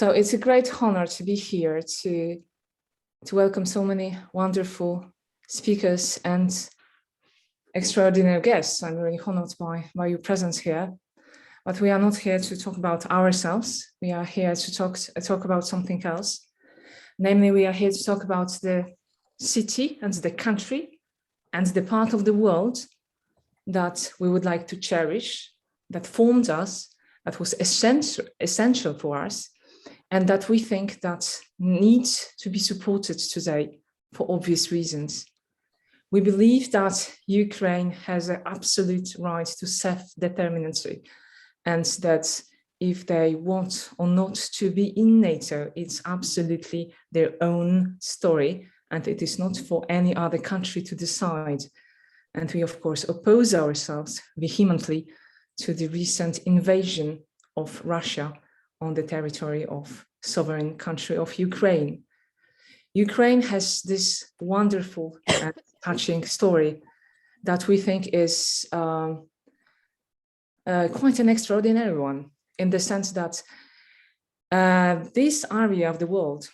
So it's a great honor to be here to welcome so many wonderful speakers and extraordinary guests. I'm really honored by your presence here. But we are not here to talk about ourselves. We are here to talk about something else. Namely, we are here to talk about the city and the country and the part of the world that we would like to cherish, that formed us, that was essential for us, and that we think that needs to be supported today for obvious reasons. We believe that Ukraine has an absolute right to self-determinancy, and that if they want or not to be in NATO, it's absolutely their own story, and it is not for any other country to decide. And we, of course, oppose ourselves vehemently to the recent invasion of Russia on the territory of sovereign country of Ukraine. Ukraine has this wonderful and touching story that we think is quite an extraordinary one, in the sense that this area of the world,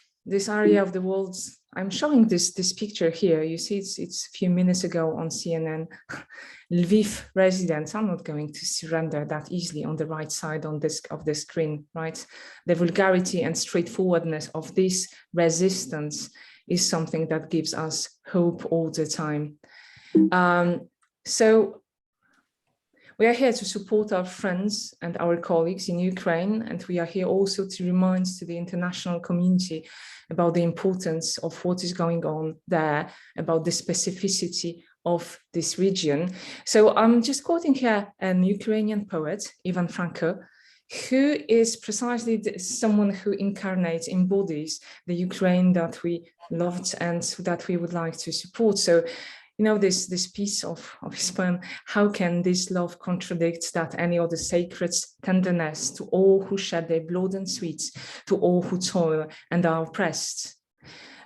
I'm showing this picture here. You see, it's a few minutes ago on CNN. Lviv residents. I'm not going to surrender that easily on the right side of the screen, right? The vulgarity and straightforwardness of this resistance is something that gives us hope all the time. So we are here to support our friends and our colleagues in Ukraine, and we are here also to remind to the international community about the importance of what is going on there, about the specificity of this region. So I'm just quoting here an Ukrainian poet, Ivan Franko, who is precisely someone who embodies the Ukraine that we loved and that we would like to support. So, you know, this piece of his poem, how can this love contradict that any other sacred tenderness to all who shed their blood and sweat, to all who toil and are oppressed?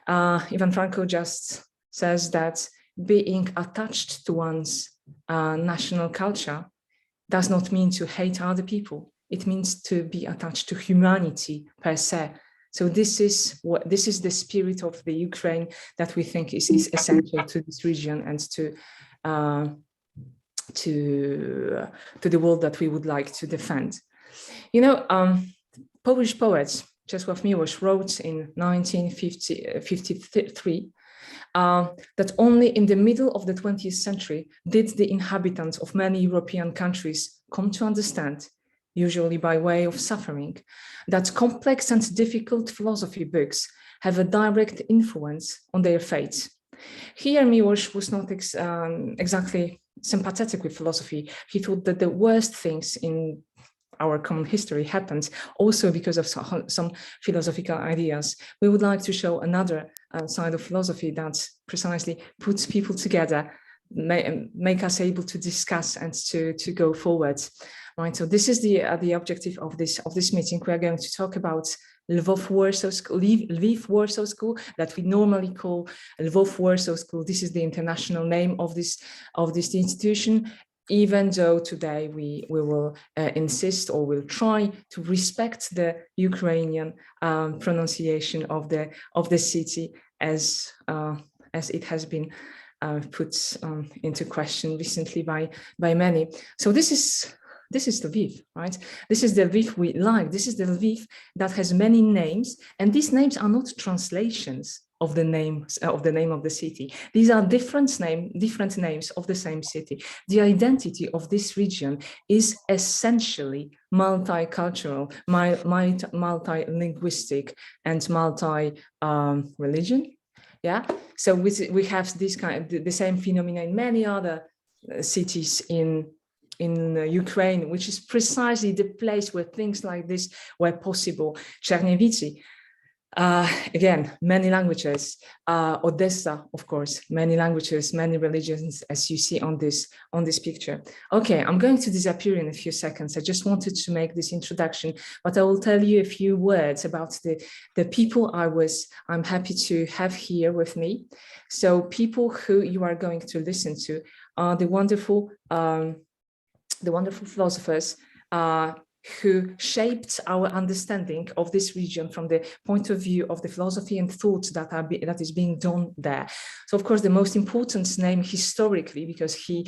Ivan Franko just says that being attached to one's national culture does not mean to hate other people. It means to be attached to humanity per se. So this is the spirit of the Ukraine that we think is essential to this region and to the world that we would like to defend. You know, Polish poet Czesław Miłosz wrote in 1953 that only in the middle of the 20th century did the inhabitants of many European countries come to understand, usually by way of suffering, that complex and difficult philosophy books have a direct influence on their fate. Here, Miłosz was not exactly sympathetic with philosophy. He thought that the worst things in our common history happened also because of some philosophical ideas. We would like to show another side of philosophy that precisely puts people together, make us able to discuss and to go forward. Right. So this is the objective of this meeting. We are going to talk about Lviv Warsaw School that we normally call Lviv Warsaw School. This is the international name of this institution. Even though today we will insist or will try to respect the Ukrainian pronunciation of the city as it has been put into question recently by many. So this is Lviv, right? This is the Lviv we like. This is the Lviv that has many names, and these names are not translations of the name of the city. These are different names of the same city. The identity of this region is essentially multicultural, multi-linguistic, and multi-religion. Yeah. So we have this the same phenomena in many other cities in Ukraine, which is precisely the place where things like this were possible. Chernivici, again, many languages. Odessa, of course, many languages, many religions, as you see on this picture. Okay, I'm going to disappear in a few seconds. I just wanted to make this introduction, but I will tell you a few words about the people I'm happy to have here with me. So people who you are going to listen to are the wonderful philosophers who shaped our understanding of this region from the point of view of the philosophy and thought that is being done there. So, of course, the most important name historically, because he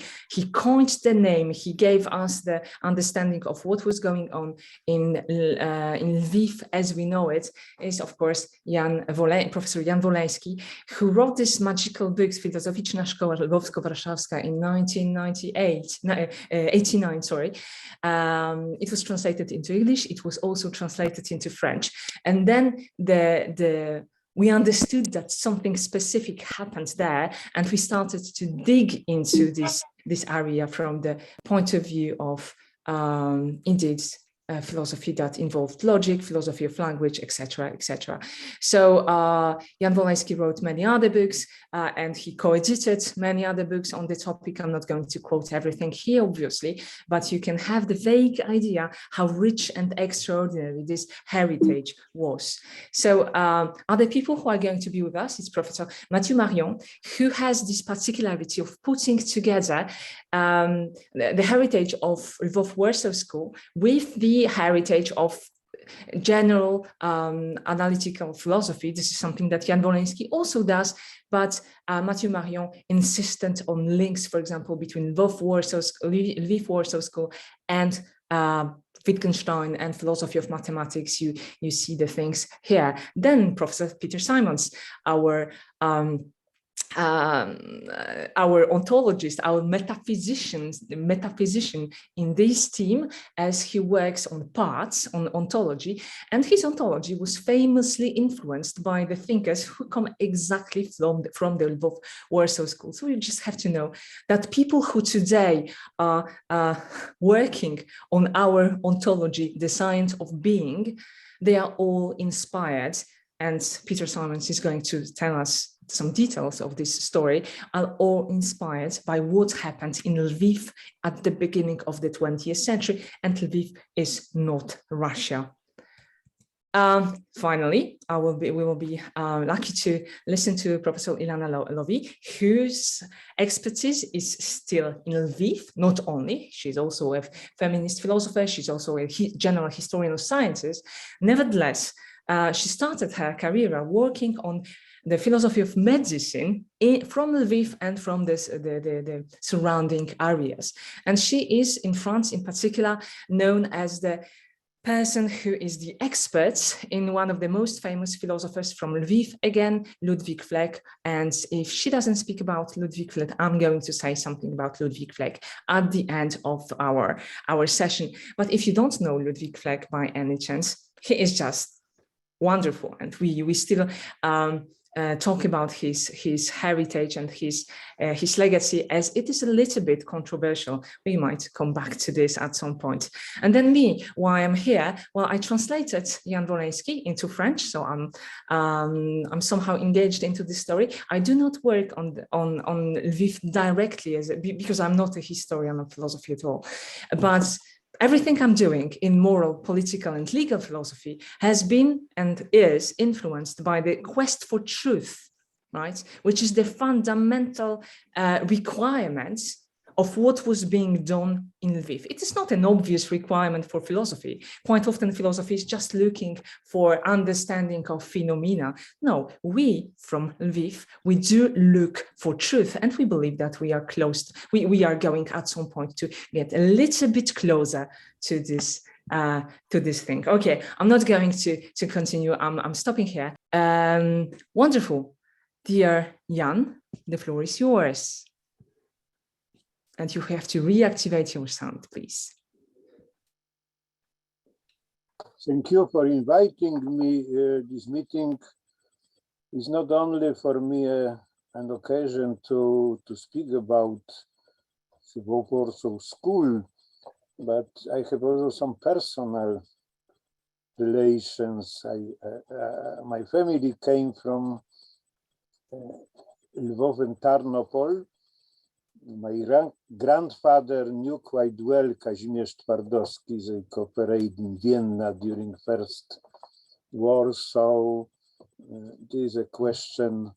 coined the name, he gave us the understanding of what was going on in Lviv as we know it, is, of course, Professor Jan Woleński, who wrote this magical book, Filozoficzna Szkoła Lwowsko-Warszawska, in 1989, sorry. It was translated into English. It was also translated into French. And then we understood that something specific happened there, and we started to dig into this area from the point of view of indeed philosophy that involved logic, philosophy of language, etc., etc. So Jan Woleński wrote many other books, and he co-edited many other books on the topic. I'm not going to quote everything here, obviously, but you can have the vague idea how rich and extraordinary this heritage was. So other people who are going to be with us is Professor Mathieu Marion, who has this particularity of putting together the heritage of Lvov Warsaw School with the heritage of general analytical philosophy. This is something that Jan Woleński also does, but Mathieu Marion insisted on links, for example, between Lviv Warsaw School and Wittgenstein and philosophy of mathematics. You see the things here. Then Professor Peter Simons, our ontologist, our metaphysician in this team, as he works on parts, on ontology, and his ontology was famously influenced by the thinkers who come exactly from the Lvov Warsaw School. So you just have to know that people who today are working on our ontology, the science of being, they are all inspired, and Peter Simons is going to tell us some details of this story, are all inspired by what happened in Lviv at the beginning of the 20th century, and Lviv is not Russia. Finally, we will be lucky to listen to Professor Ilana Lowy, whose expertise is still in Lviv. Not only, she's also a feminist philosopher, she's also a general historian of sciences. Nevertheless, she started her career working on the philosophy of medicine from Lviv and from the surrounding areas. And she is in France in particular known as the person who is the expert in one of the most famous philosophers from Lviv, again, Ludwig Fleck. And if she doesn't speak about Ludwig Fleck, I'm going to say something about Ludwig Fleck at the end of our session. But if you don't know Ludwig Fleck by any chance, he is just wonderful. And we still talk about his heritage and his legacy, as it is a little bit controversial. We might come back to this at some point. And then me, why I'm here? Well, I translated Jan Woleński into French, so I'm somehow engaged into this story. I do not work on Lviv directly because I'm not a historian of philosophy at all, but everything I'm doing in moral, political, and legal philosophy has been and is influenced by the quest for truth, right? Which is the fundamental requirement of what was being done in Lviv. It is not an obvious requirement for philosophy. Quite often philosophy is just looking for understanding of phenomena. No, we from Lviv, we do look for truth, and we believe that we are close. We are going at some point to get a little bit closer to this thing. Okay, I'm not going to continue. I'm stopping here. Wonderful. Dear Jan, the floor is yours. And you have to reactivate your sound, please. Thank you for inviting me. This meeting is not only for me an occasion to speak about the Warsaw School, but I have also some personal relations. My family came from Lvov and Tarnopol. My grandfather knew quite well Kazimierz Twardowski. They cooperated in Vienna during First War, so there is a question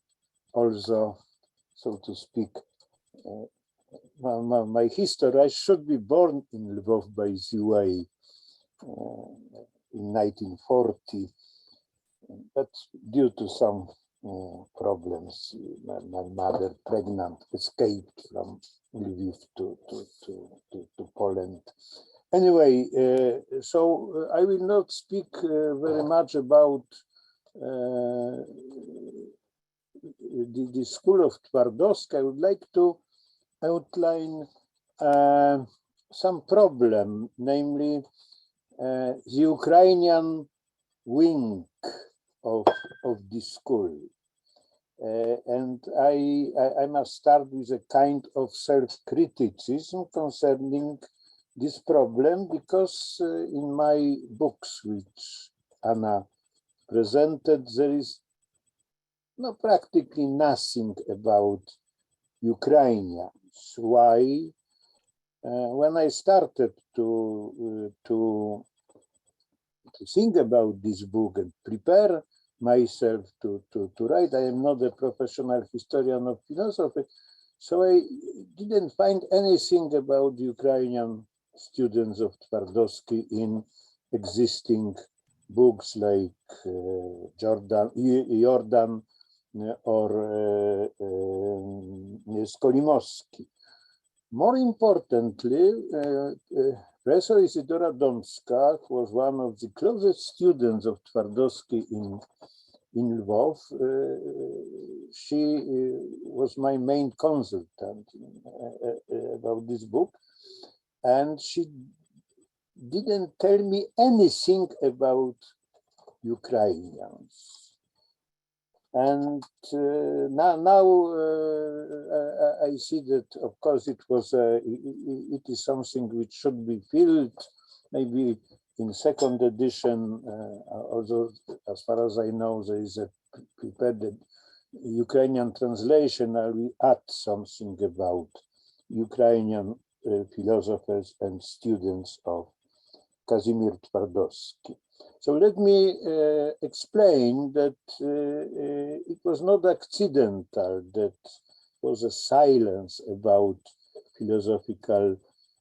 also, so to speak, my history. I should be born in Lvov, by the way. in 1940, but due to some problems, my mother, pregnant, escaped from Lviv to Poland. Anyway, so I will not speak very much about the school of Twardowski. I would like to outline some problem, namely the Ukrainian wing of this school. And I must start with a kind of self-criticism concerning this problem, because in my books, which Anna presented, there is practically nothing about Ukrainians. Why? When I started to think about this book and prepare myself to write, I am not a professional historian of philosophy, so I didn't find anything about Ukrainian students of Twardowski in existing books like Jordan or Skolimowski. More importantly, Professor Doradomska, who was one of the closest students of Twardowski in Lvov, she was my main consultant about this book, and she didn't tell me anything about Ukrainians. And now I see that, of course, it is something which should be filled, maybe in second edition, although as far as I know, there is a prepared Ukrainian translation. I will add something about Ukrainian philosophers and students of Kazimierz Twardowski. So let me explain that it was not accidental that there was a silence about philosophical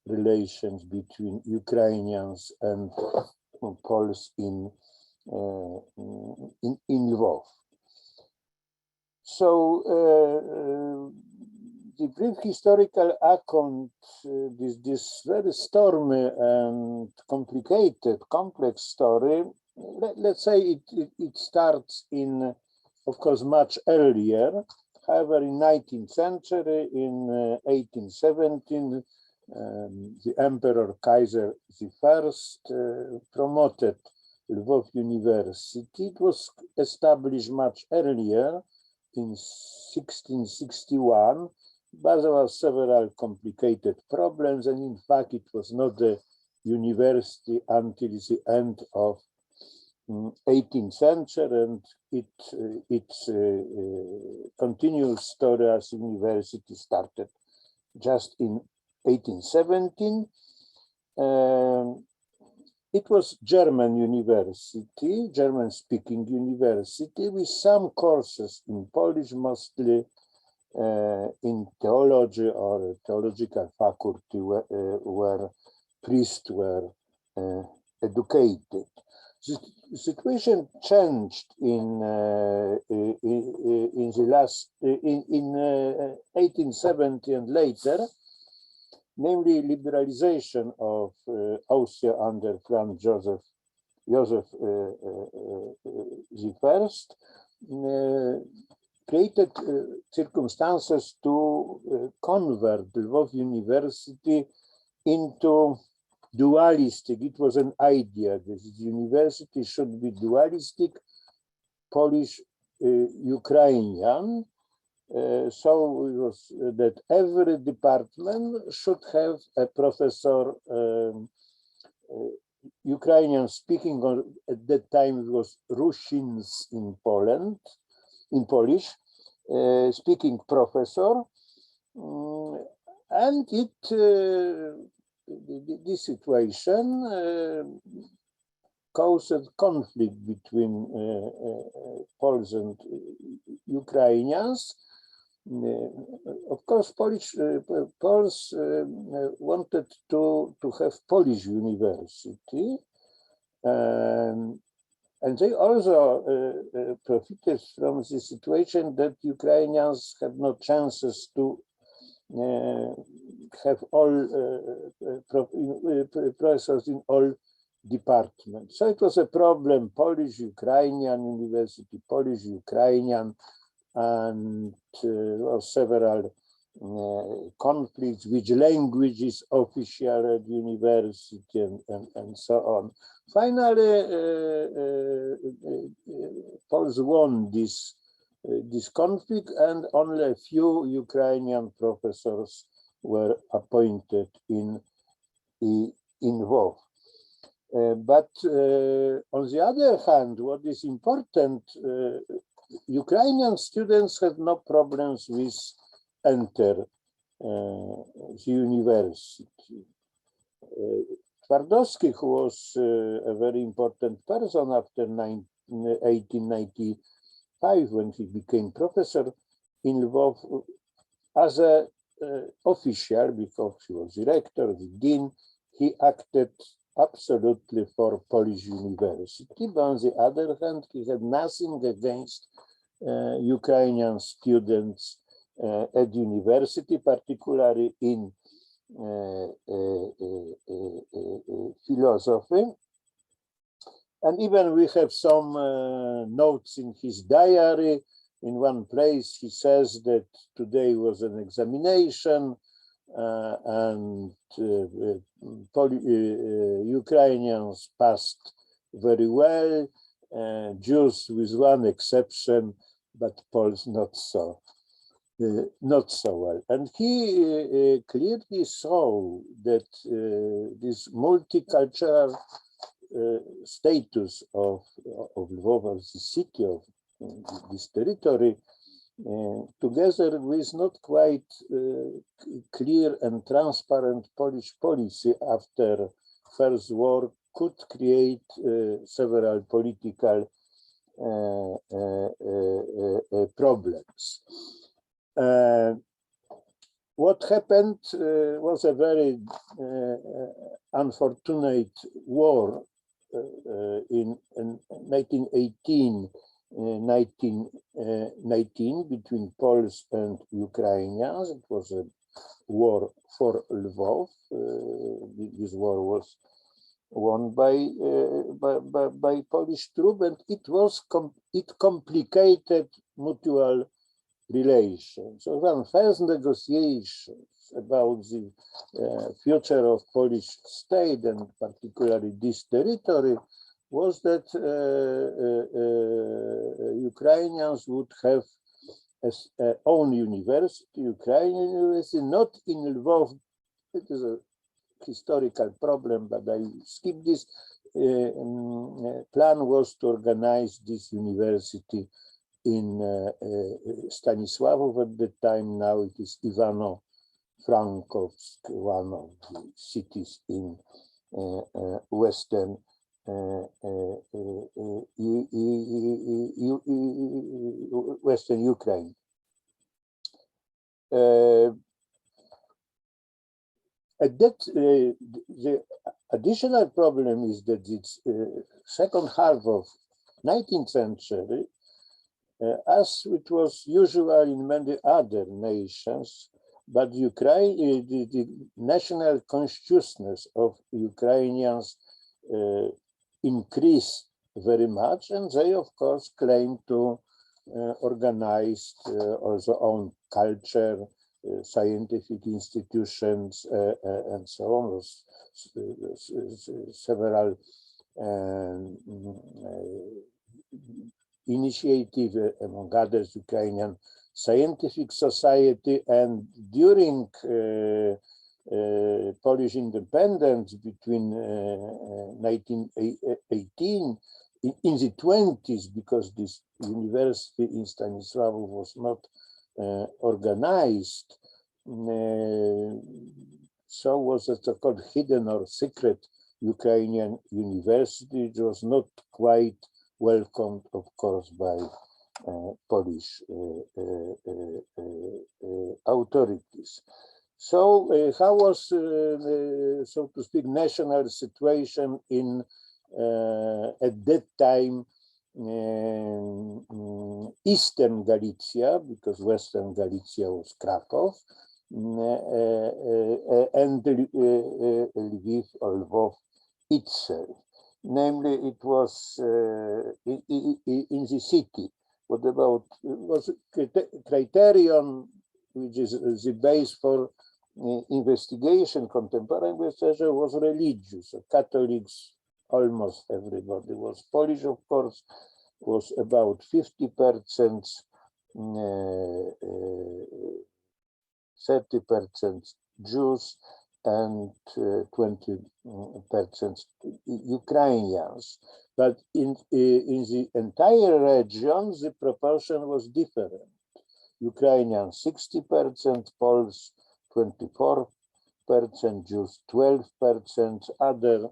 relations between Ukrainians and Poles in Lvov. So the brief historical account, this very stormy and complicated, complex story, let's say it starts in, of course, much earlier. However, in 19th century, in 1817, the Emperor Kaiser I promoted Lvov University. It was established much earlier in 1661, but there were several complicated problems, and in fact, it was not a university until the end of 18th century, and its continuous story as university started just in 1817. It was German university, German-speaking university, with some courses in Polish, mostly in theology or theological faculty where priests were educated. The situation changed in 1870 and later, namely liberalization of Austria under Franz Joseph I, created circumstances to convert Lvov University into dualistic. It was an idea that the university should be dualistic, Polish, Ukrainian. So it was that every department should have a professor, Ukrainian speaking, or at that time it was Rushins in Poland, in Polish, speaking professor, and this situation caused conflict between Poles and Ukrainians. Of course, Poles wanted to have Polish university, And they also profited from the situation that Ukrainians have no chances to have all professors in all departments. So it was a problem, Polish-Ukrainian university, Polish-Ukrainian, and several conflicts, which language is official at university, and so on. Finally, Poles won this conflict, and only a few Ukrainian professors were appointed in Lviv. But on the other hand, what is important, Ukrainian students have no problems with enter the university. Twardowski, who was a very important person after 1895, when he became professor in Lviv, as a official, because he was the rector, the dean, he acted absolutely for Polish university. But on the other hand, he had nothing against Ukrainian students at university, particularly in philosophy. And even we have some notes in his diary. In one place, he says that today was an examination, and Ukrainians passed very well, Jews with one exception, but Poles not so well. And he clearly saw that this multicultural status of Lviv, of the city, of this territory, together with not quite clear and transparent Polish policy after First War, could create several political problems. What happened was a very unfortunate war in 1919 between Poles and Ukrainians. It was a war for Lviv. This war was won by Polish troops, and it complicated mutual relations. So one first negotiations about the future of Polish state, and particularly this territory, was that Ukrainians would have their own university, Ukrainian university, not in Lviv. It is a historical problem, but I skip this. Plan was to organize this university in Stanisławów at the time. Now it is Ivano-Frankivsk, one of the cities in Western Western Ukraine. The additional problem is that it's second half of 19th century, as it was usual in many other nations, but Ukraine, the national consciousness of Ukrainians increased very much, and they, of course, claim to organize also own culture, scientific institutions, and so on. Several initiatives, among others, Ukrainian Scientific Society, and during Polish independence between 1918 in the 20s, because this university in Stanisławów was not organized, so was a so-called hidden or secret Ukrainian university. It was not quite welcomed, of course, by Polish authorities. So how was, so to speak, national situation in At that time, Eastern Galicia, because Western Galicia was Krakow, and Lviv or Lvov itself. Namely, it was in the city. What about was criterion, which is the base for investigation, contemporary investigation, was religious. So Catholics, almost everybody was Polish, of course, was about 50%, 30% Jews, and 20% Ukrainians. But in the entire region, the proportion was different. Ukrainians 60%, Poles 24%, Jews 12%, other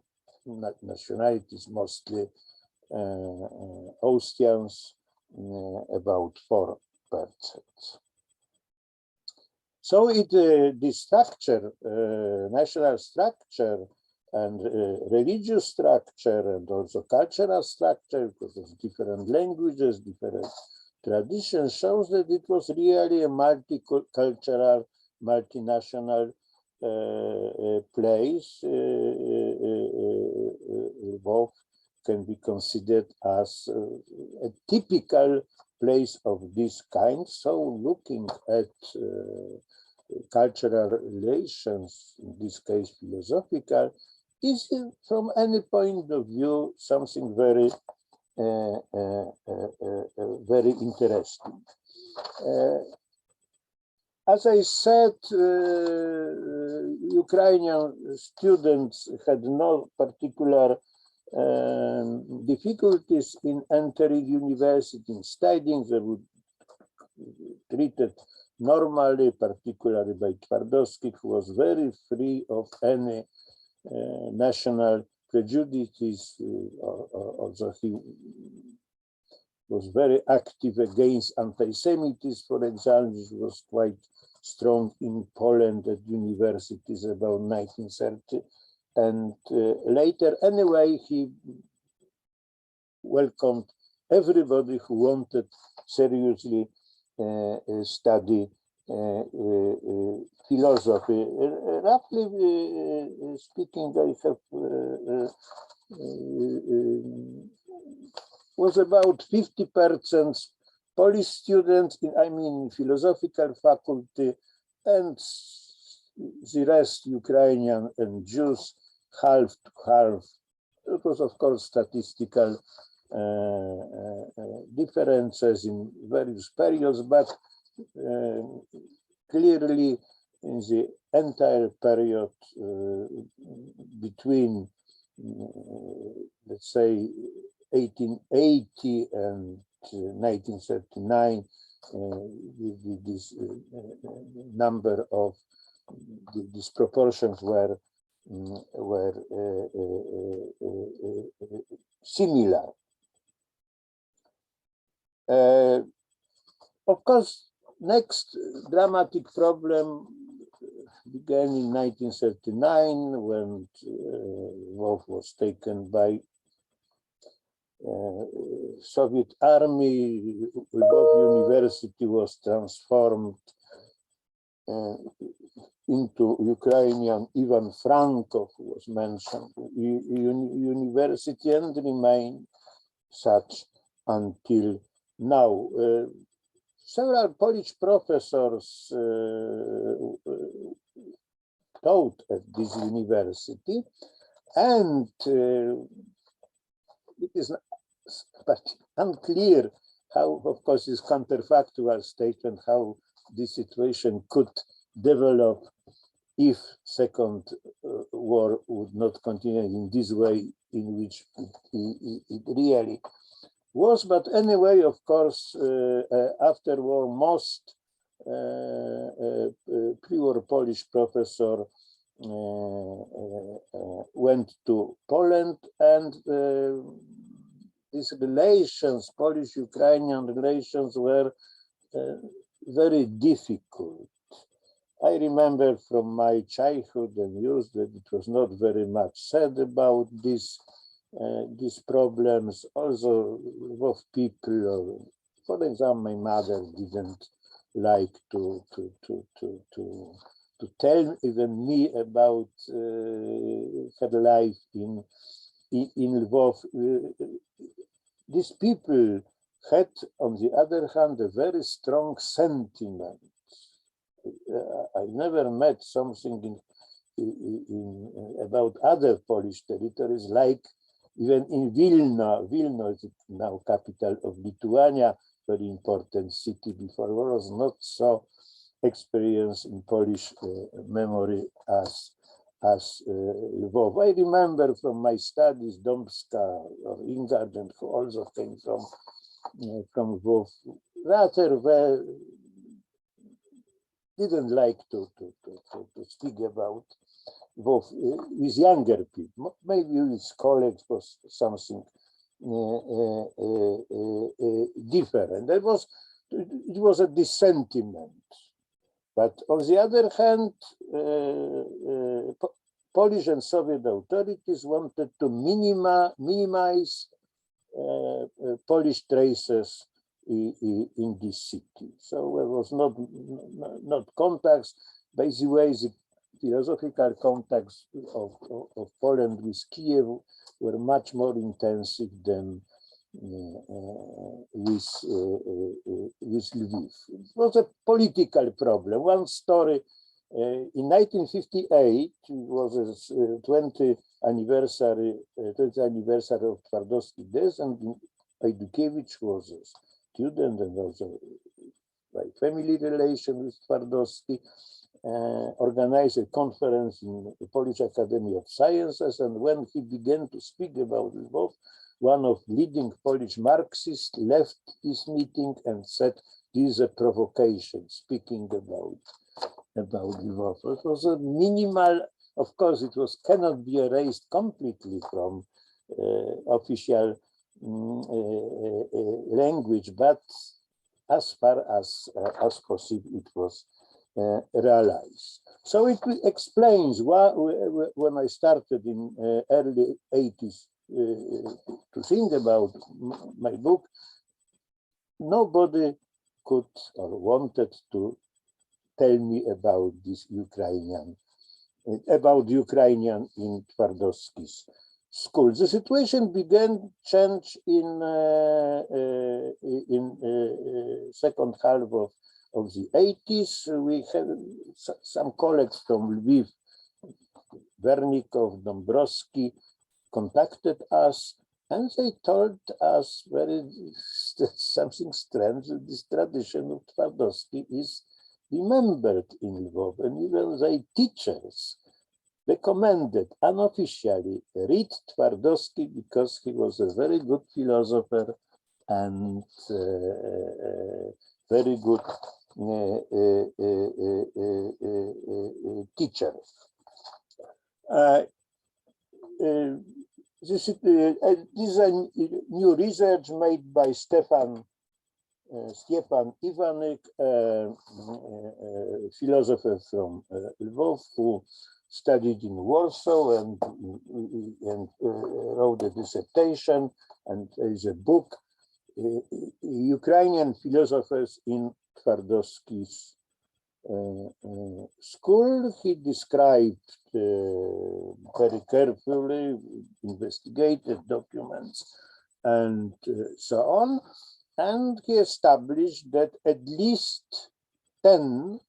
nationalities, mostly Austrians, about 4%. So the structure, national structure, and religious structure, and also cultural structure, because of different languages, different traditions, shows that it was really a multicultural, multinational place. Lvov can be considered as a typical place of this kind. So looking at cultural relations, in this case philosophical, is from any point of view something very, very interesting. As I said, Ukrainian students had no particular difficulties in entering university, in studying. They would treated normally, particularly by Twardowski, who was very free of any national prejudices. Also, he was very active against anti-Semitism, for example, which was quite strong in Poland at universities about 1930. And later, anyway, he welcomed everybody who wanted seriously study philosophy. Roughly speaking, I have was about 50% Polish students in, I mean, philosophical faculty, and the rest Ukrainian and Jews, half to half. It was, of course, statistical differences in various periods, but clearly in the entire period between, let's say, 1880 and 1939, this number of these proportions were similar. Of course, next dramatic problem began in 1939 when Lvov was taken by Soviet army. Lvov University was transformed into Ukrainian Ivan Franko, who was mentioned, university, and remained such until now. Several Polish professors taught at this university, and it is but unclear how, of course, this counterfactual statement, how this situation could develop if Second War would not continue in this way in which it really was. But anyway, of course, after war, most pre-war Polish professor went to Poland, and these relations, Polish-Ukrainian relations, were very difficult. I remember from my childhood and youth that it was not very much said about this these problems. Also, Lvov people, for example, my mother didn't like to tell even me about her life in Lvov. These people had, on the other hand, a very strong sentiment. I never met something about other Polish territories, like even in Vilna. Vilna is now capital of Lithuania, very important city. Before was not so experienced in Polish memory as Lvov. I remember from my studies, Domska or Ingarden, who also came from Lvov, rather well, didn't like to speak about Lvov with younger people. Maybe with colleagues was something different. It was a dissentiment. But on the other hand, Polish and Soviet authorities wanted to minimize Polish traces in this city. So there was not contacts. By the way, the philosophical contacts of Poland with Kyiv were much more intensive than with Lviv. It was a political problem. One story, in 1958 was a 20th anniversary of Twardowski's death, and Ajdukiewicz was a student and also by family relation with Twardowski, organized a conference in the Polish Academy of Sciences, and when he began to speak about Lvov, one of leading Polish Marxists left this meeting and said, "This is a provocation," speaking about Lvov. It was a minimal, of course, it cannot be erased completely from official language, but as far as possible, it was realized. So it explains why, when I started in early 80s to think about my book, nobody could or wanted to tell me about this Ukrainian in Twardowski's school. The situation began change in second half of the 80s. We had some colleagues from Lviv, Vernikov, Dombrowski, contacted us, and they told us something strange, that this tradition of Twardowski is remembered in Lvov, and even their teachers recommended unofficially read Twardowski because he was a very good philosopher and very good teacher. This is a new research made by Stefan Ivanek, a philosopher from Lvov, who studied in Warsaw and wrote a dissertation, and there is a book, Ukrainian Philosophers in Twardowski's school. He described very carefully, investigated documents and so on, and he established that at least 10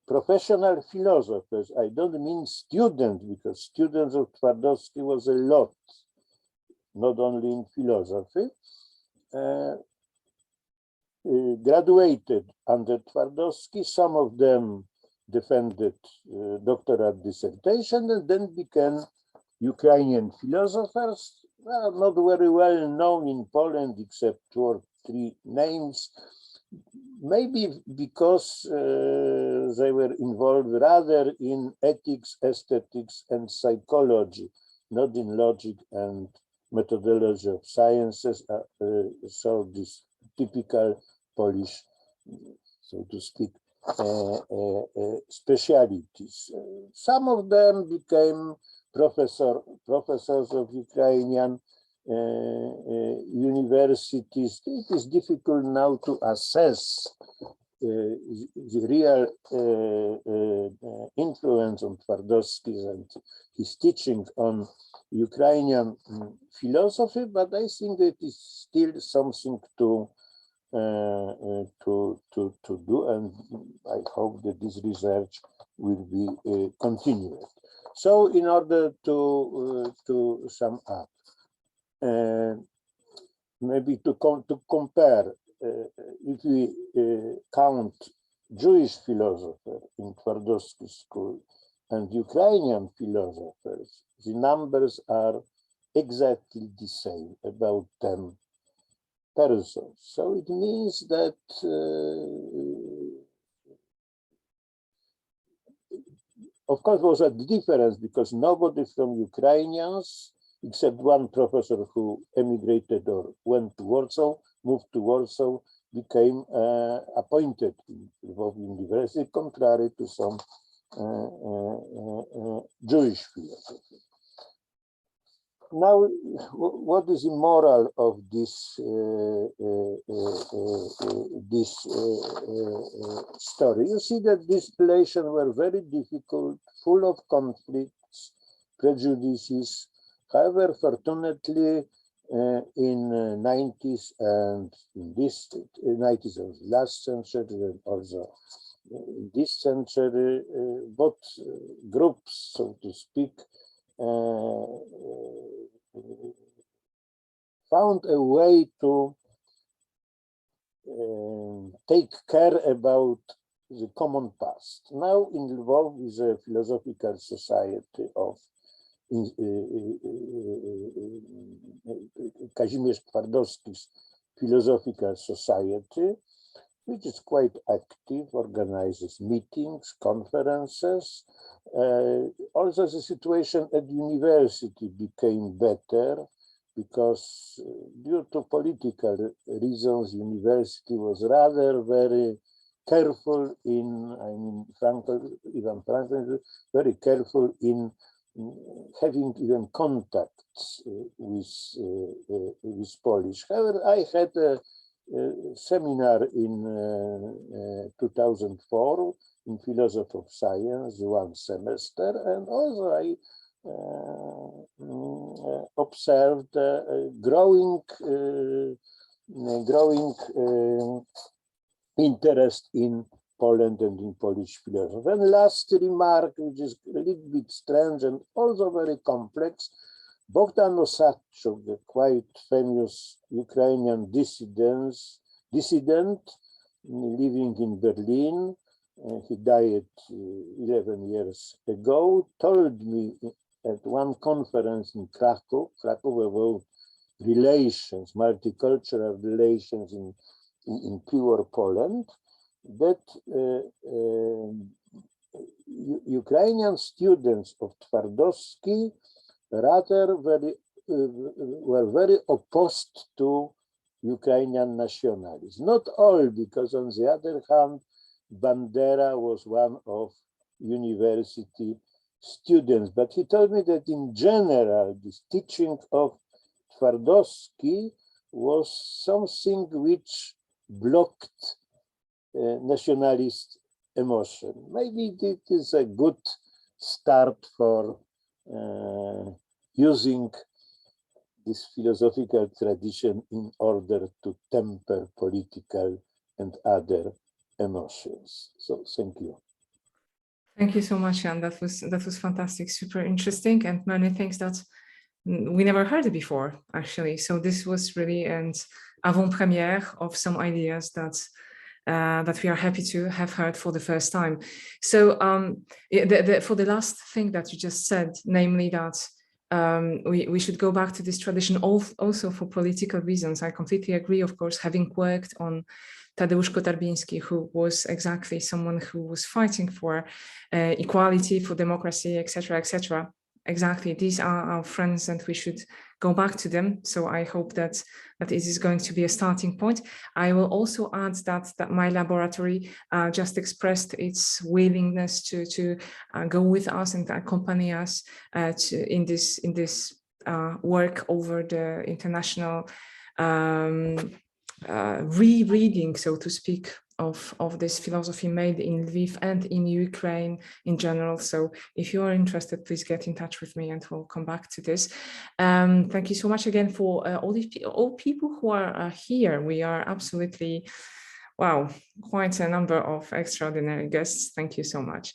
professional philosophers, I don't mean students, because students of Twardowski was a lot, not only in philosophy, graduated under Twardowski. Some of them defended doctorate dissertation and then became Ukrainian philosophers. Well, not very well known in Poland, except 2 or 3 names. Maybe because they were involved rather in ethics, aesthetics, and psychology, not in logic and methodology of sciences. So this typical Polish, so to speak, specialities. Some of them became professors of Ukrainian universities. It is difficult now to assess the real influence on Twardowski and his teaching on Ukrainian philosophy, but I think it is still something to do, and I hope that this research will be continued. So, in order to sum up, maybe to compare, if we count Jewish philosophers in Twardowski school and Ukrainian philosophers, the numbers are exactly the same, about 10 persons. So it means that of course, was a difference because nobody from Ukrainians, except one professor who emigrated or went to Warsaw, moved to Warsaw, became appointed in Lviv University, contrary to some Jewish philosophers. Now, what is the moral of this story? You see that these relations were very difficult, full of conflicts, prejudices. However, fortunately, in 90s and in this 90s of the last century and also in this century, both groups, so to speak, found a way to take care about the common past. Now in Lviv is a philosophical society of Kazimierz Twardowski's Philosophical Society, which is quite active, organizes meetings, conferences. Also, the situation at university became better because due to political reasons, university was rather very careful in, I mean, Ivan Frankel, very careful in having even contacts with Polish. However, I had a seminar in 2004 in philosophy of science, one semester, and also I observed growing interest in Poland and in Polish philosophy. And last remark, which is a little bit strange and also very complex, Bogdan Ossadczuk, the quite famous Ukrainian dissident living in Berlin, he died 11 years ago, told me at one conference in Krakow about relations, multicultural relations in pure Poland, that Ukrainian students of Twardowski rather were very opposed to Ukrainian nationalism. Not all, because on the other hand, Bandera was one of university students, but he told me that in general, this teaching of Twardowski was something which blocked nationalist emotion. Maybe it is a good start for using this philosophical tradition in order to temper political and other emotions. So thank you. Thank you so much, Jan. That was fantastic, super interesting, and many things that we never heard before, actually. So this was really an avant-premiere of some ideas that we are happy to have heard for the first time. So for the last thing that you just said, namely that we should go back to this tradition also for political reasons. I completely agree, of course, having worked on Tadeos Chesky, who was exactly someone who was fighting for equality, for democracy, etc., etc. exactly. These are our friends and we should go back to them. So I hope that it is going to be a starting point. I will also add that my laboratory just expressed its willingness to go with us and accompany us in this work over the international rereading, so to speak, of this philosophy made in Lviv and in Ukraine in general. So if you are interested, please get in touch with me and we'll come back to this. Thank you so much again for all people who are here. We are absolutely, wow, quite a number of extraordinary guests. Thank you so much.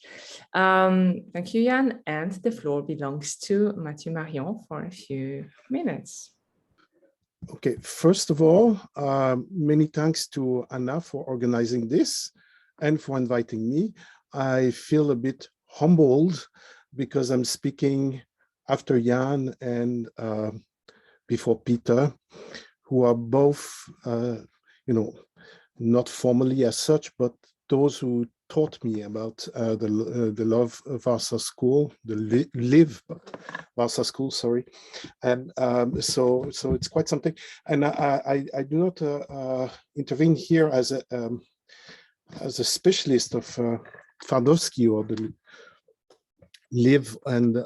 Thank you, Jan. And the floor belongs to Mathieu Marion for a few minutes. Okay, first of all, many thanks to Anna for organizing this and for inviting me. I feel a bit humbled because I'm speaking after Jan and before Peter, who are both, not formally as such, but those who taught me about the Love Warsaw School, the Live Warsaw School, sorry. And so it's quite something. And I do not intervene here as a specialist of Tardovsky or the Live and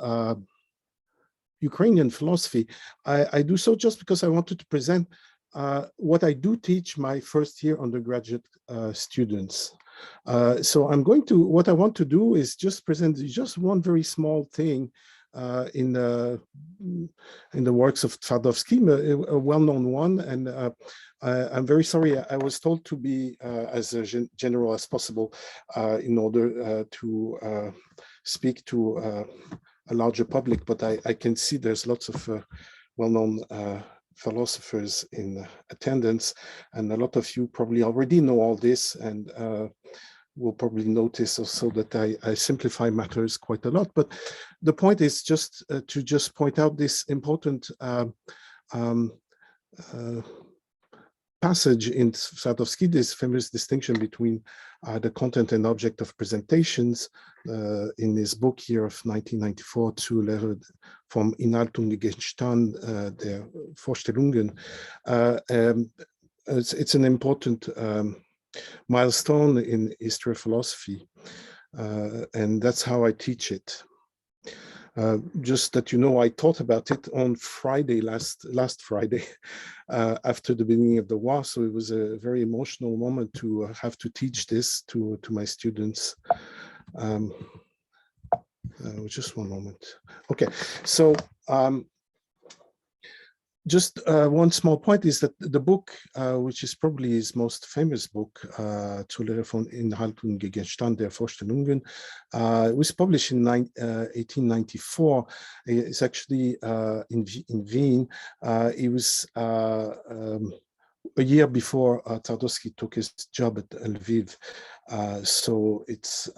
Ukrainian philosophy. I do so just because I wanted to present what I do teach my first year undergraduate students. So what I want to do is just present just one very small thing in the works of Tardovsky, a well-known one. And I'm very sorry, I was told to be as general as possible in order to speak to a larger public, but I can see there's lots of well-known philosophers in attendance, and a lot of you probably already know all this and will probably notice also that I simplify matters quite a lot. But the point is just to point out this important passage in Tardovsky, this famous distinction between the content and object of presentations in his book here of 1994, zu Lehre vom Inhalt und Gegenstand der Vorstellungen. It's an important milestone in history of philosophy, and that's how I teach it. Just that you know, I taught about it on Friday, last Friday, after the beginning of the war. So it was a very emotional moment to have to teach this to my students. Just one moment. Okay, so just one small point is that the book, which is probably his most famous book, Zur Lehre von Inhalt und Gegenstand der Vorstellungen, was published in 1894. It's actually in Wien. It was a year before Tardovsky took his job at Lviv. So it's,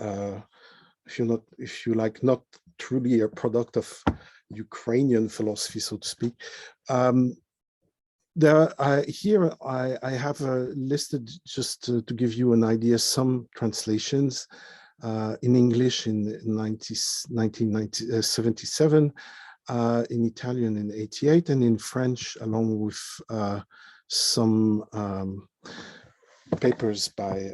if you like, not truly a product of Ukrainian philosophy, so to speak. Here I have listed, just to give you an idea, some translations in English in 1977, in Italian in 88, and in French, along with some papers by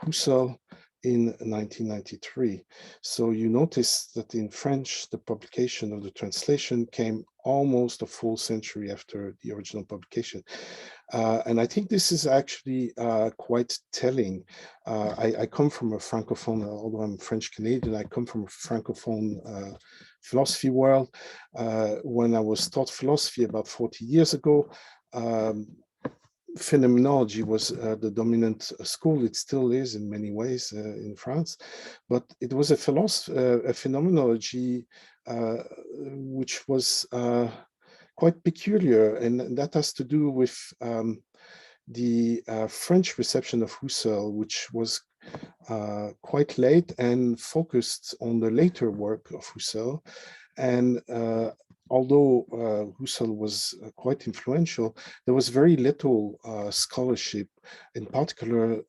Husserl in 1993. So you notice that in French, the publication of the translation came almost a full century after the original publication. And I think this is actually quite telling. I come from a Francophone, although I'm French Canadian, I come from a Francophone philosophy world. When I was taught philosophy about 40 years ago, phenomenology was the dominant school. It still is in many ways in France, but it was a phenomenology which was quite peculiar, and that has to do with the French reception of Husserl, which was quite late and focused on the later work of Husserl. And although Husserl was quite influential, there was very little scholarship. In particular,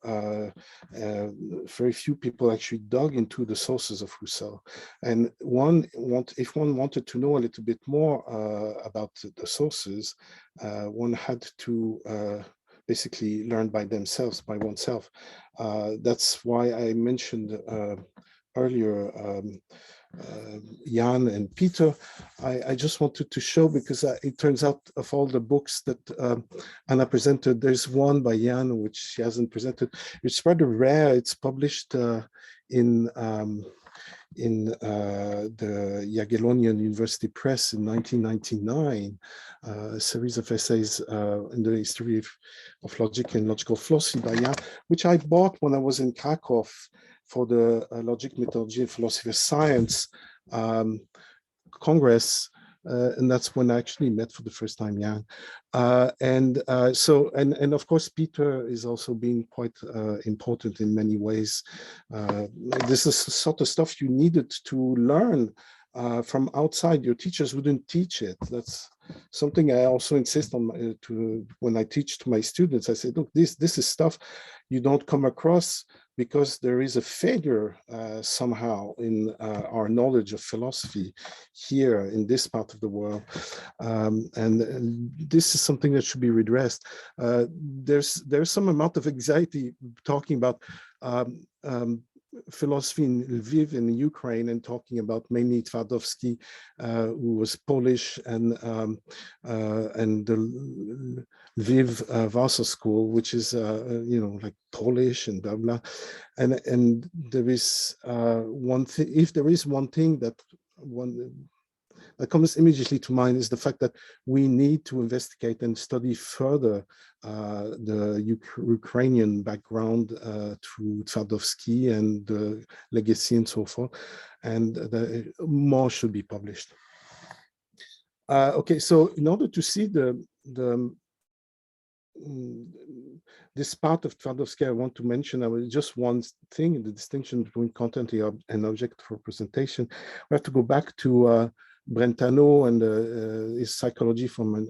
very few people actually dug into the sources of Husserl. And if one wanted to know a little bit more about the sources, one had to basically learn by themselves, by oneself. That's why I mentioned earlier Jan and Peter. I just wanted to show, because it turns out of all the books that Anna presented, there's one by Jan which she hasn't presented. It's rather rare. It's published in the Jagiellonian University Press in 1999, a series of essays in the history of logic and logical philosophy by Jan, which I bought when I was in Krakow for the Logic, Methodology, and Philosophy of Science Congress, and that's when I actually met for the first time Jan. And of course, Peter is also being quite important in many ways. This is the sort of stuff you needed to learn from outside. Your teachers wouldn't teach it. That's something I also insist on when I teach to my students. I say, look, this is stuff you don't come across because there is a failure somehow in our knowledge of philosophy here in this part of the world. And this is something that should be redressed. There's some amount of anxiety talking about philosophy in Lviv in Ukraine, and talking about mainly Tardovsky, who was Polish, and the Lviv Warsaw School, which is like Polish and blah blah. And there is one thing. If there is one thing that comes immediately to mind, is the fact that we need to investigate and study further the Ukrainian background through Tardovsky and the legacy and so forth, and more should be published. Okay, so in order to see this part of Tardovsky, I want to mention just one thing: the distinction between content and object for presentation. We have to go back to Brentano and his psychology from an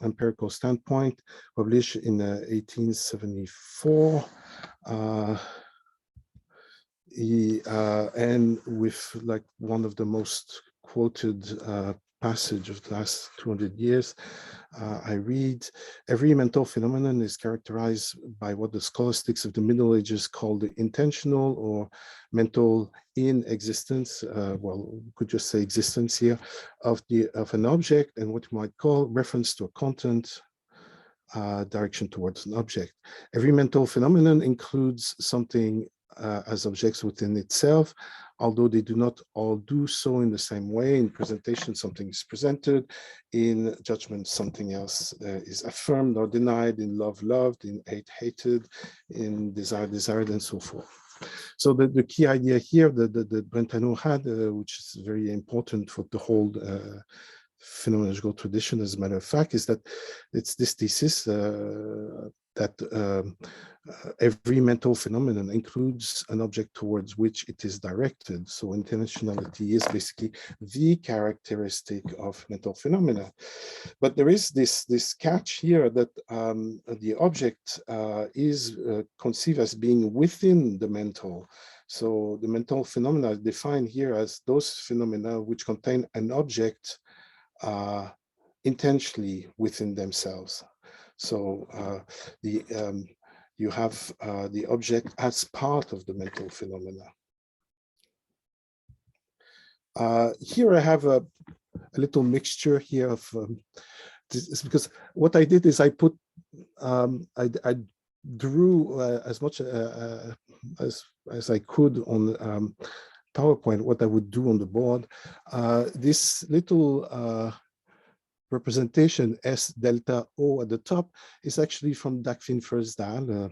empirical standpoint, published in 1874. And with like one of the most quoted passage of the last 200 years, I read, every mental phenomenon is characterized by what the scholastics of the Middle Ages called the intentional or mental in existence, well, we could just say existence here, of an object, and what you might call reference to a content, direction towards an object. Every mental phenomenon includes something as objects within itself, although they do not all do so in the same way. In presentation, something is presented. In judgment, something else is affirmed or denied. In love, loved. In hate, hated. In desire, desired, and so forth. So the key idea here that Brentano had, which is very important for the whole phenomenological tradition, as a matter of fact, is that it's this thesis that every mental phenomenon includes an object towards which it is directed. So intentionality is basically the characteristic of mental phenomena. But there is this catch here that the object is conceived as being within the mental. So the mental phenomena is defined here as those phenomena which contain an object intentionally within themselves. So you have the object as part of the mental phenomena. Here I have a little mixture here of this, because what I did is I put I drew as much as I could on PowerPoint what I would do on the board. This little representation S delta O at the top is actually from Dagfinn Førsdal,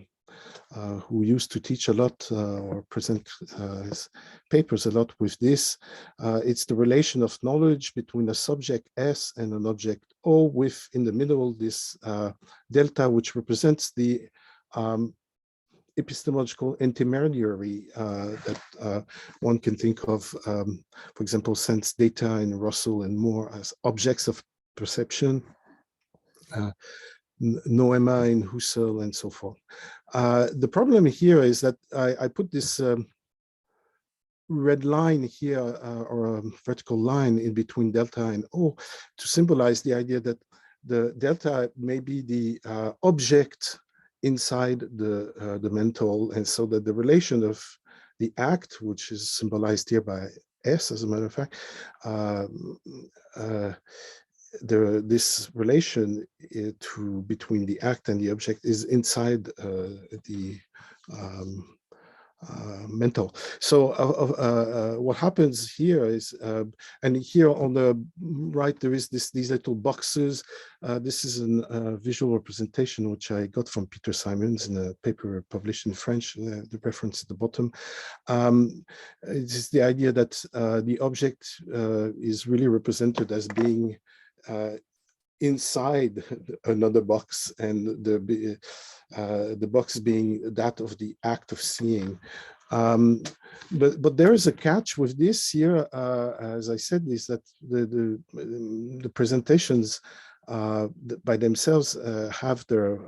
who used to teach a lot or present his papers a lot with this. It's the relation of knowledge between a subject S and an object O, with in the middle this delta, which represents the epistemological intermediary that one can think of, for example, sense data in Russell and Moore as objects of perception, Noema in Husserl, and so forth. The problem here is that I put this red line here, or a vertical line in between delta and O, to symbolize the idea that the delta may be the object inside the mental, and so that the relation of the act, which is symbolized here by S, as a matter of fact, this relation between the act and the object is inside the mental. So what happens here is, and here on the right there is these little boxes. This is a visual representation which I got from Peter Simons in a paper published in French. The reference at the bottom. It's the idea that the object is really represented as being inside another box, and the box being that of the act of seeing. But there is a catch with this here, as I said, is that the presentations by themselves have their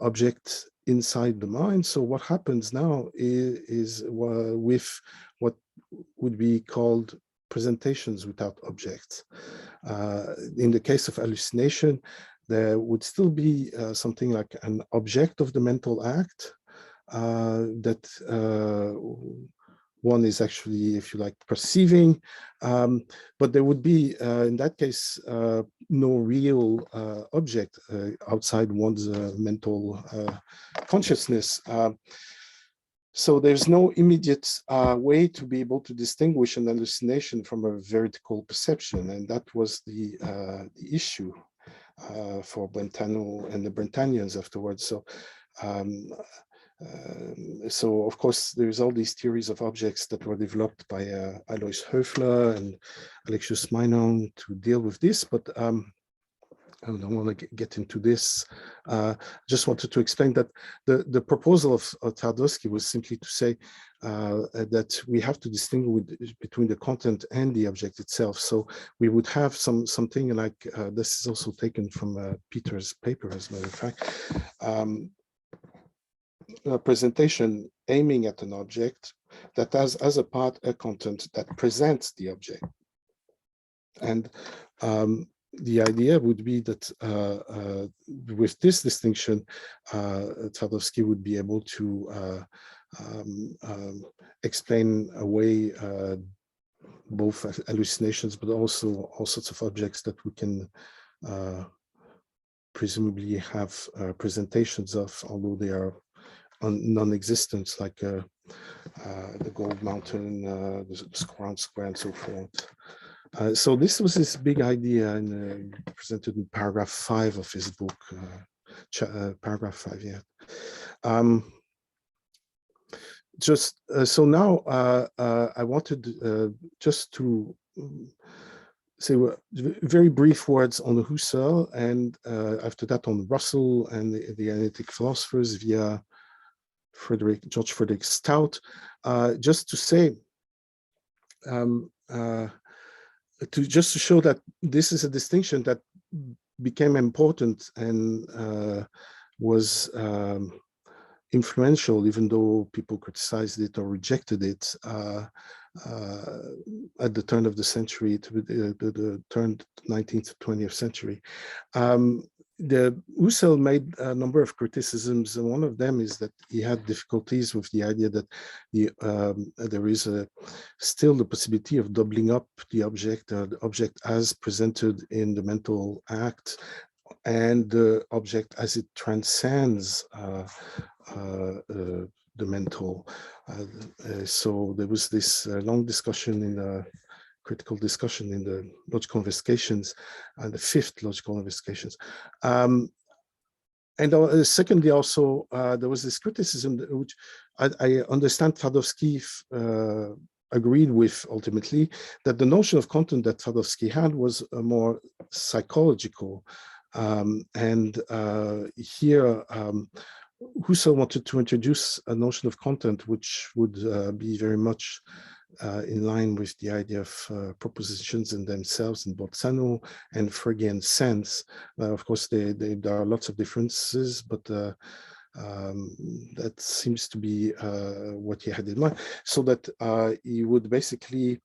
object inside the mind. So what happens now is with what would be called presentations without objects. In the case of hallucination, there would still be something like an object of the mental act that one is actually, if you like, perceiving, but there would be, in that case, no real object outside one's mental consciousness. So there's no immediate way to be able to distinguish an hallucination from a vertical perception, and that was the issue for Brentano and the Brentanians afterwards. So, so of course, there's all these theories of objects that were developed by Alois Höfler and Alexius Meinong to deal with this, but I don't want to get into this. Just wanted to explain that the proposal of Tardovsky was simply to say that we have to distinguish between the content and the object itself. So we would have something like, this is also taken from Peter's paper, as a matter of fact, a presentation aiming at an object that has as a part a content that presents the object. And the idea would be that with this distinction, Tardovsky would be able to explain away both hallucinations, but also all sorts of objects that we can presumably have presentations of, although they are non-existent, like the Gold Mountain, the Ground Square, and so forth. So this was his big idea, and presented in paragraph 5 of his book, paragraph 5, yeah. So now I wanted just to say very brief words on Husserl, and after that on Russell and the analytic philosophers via George Frederick Stout, just to say, just to show that this is a distinction that became important and was influential, even though people criticized it or rejected it at the turn of the century, the turn 19th to 20th century. Husserl made a number of criticisms, and one of them is that he had difficulties with the idea that there is still the possibility of doubling up the object as presented in the mental act, and the object as it transcends the mental. So there was this long discussion in the critical discussion in the logical investigations, and the 5th logical investigations. And secondly, also, there was this criticism which I understand Tardovsky agreed with ultimately, that the notion of content that Tardovsky had was more psychological. And here, Husserl wanted to introduce a notion of content which would be very much in line with the idea of propositions in themselves in Bolzano and Freudian sense. Of course, there are lots of differences, but that seems to be what he had in mind, so that he would basically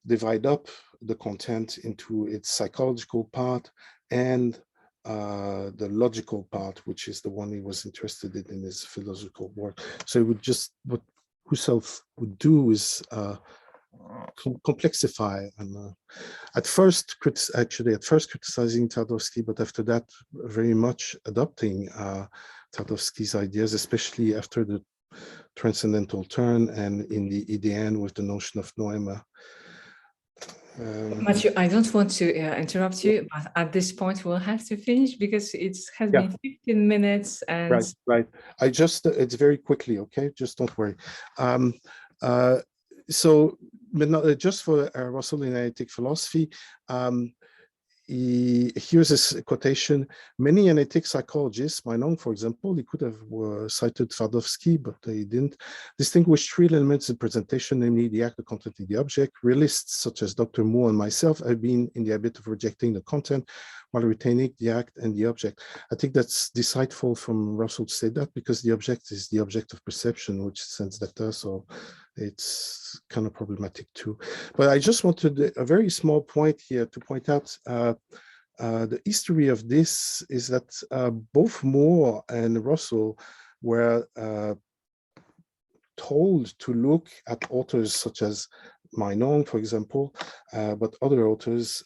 divide up the content into its psychological part and the logical part, which is the one he was interested in his philosophical work. So it would just, what Husserl would do is complexify and at first criticizing Tardovsky, but after that very much adopting Tardovsky's ideas, especially after the transcendental turn and in the end with the notion of noema. Matthew, I don't want to interrupt you, but at this point we'll have to finish because it has been 15 minutes. And right. I just, it's very quickly, okay? Just don't worry. So, but not just for Russell in analytic philosophy, here's this quotation: many analytic psychologists, Meinong, for example, he could have cited Twardowski, but they didn't, distinguish three elements in presentation, namely the act, the content, and the object. Realists such as Dr. Moore and myself have been in the habit of rejecting the content while retaining the act and the object. I think that's decideful from Russell to say that, because the object is the object of perception, which sends data, so it's kind of problematic too. But I just wanted a very small point here to point out the history of this is that both Moore and Russell were told to look at authors such as Meinong, for example, but other authors,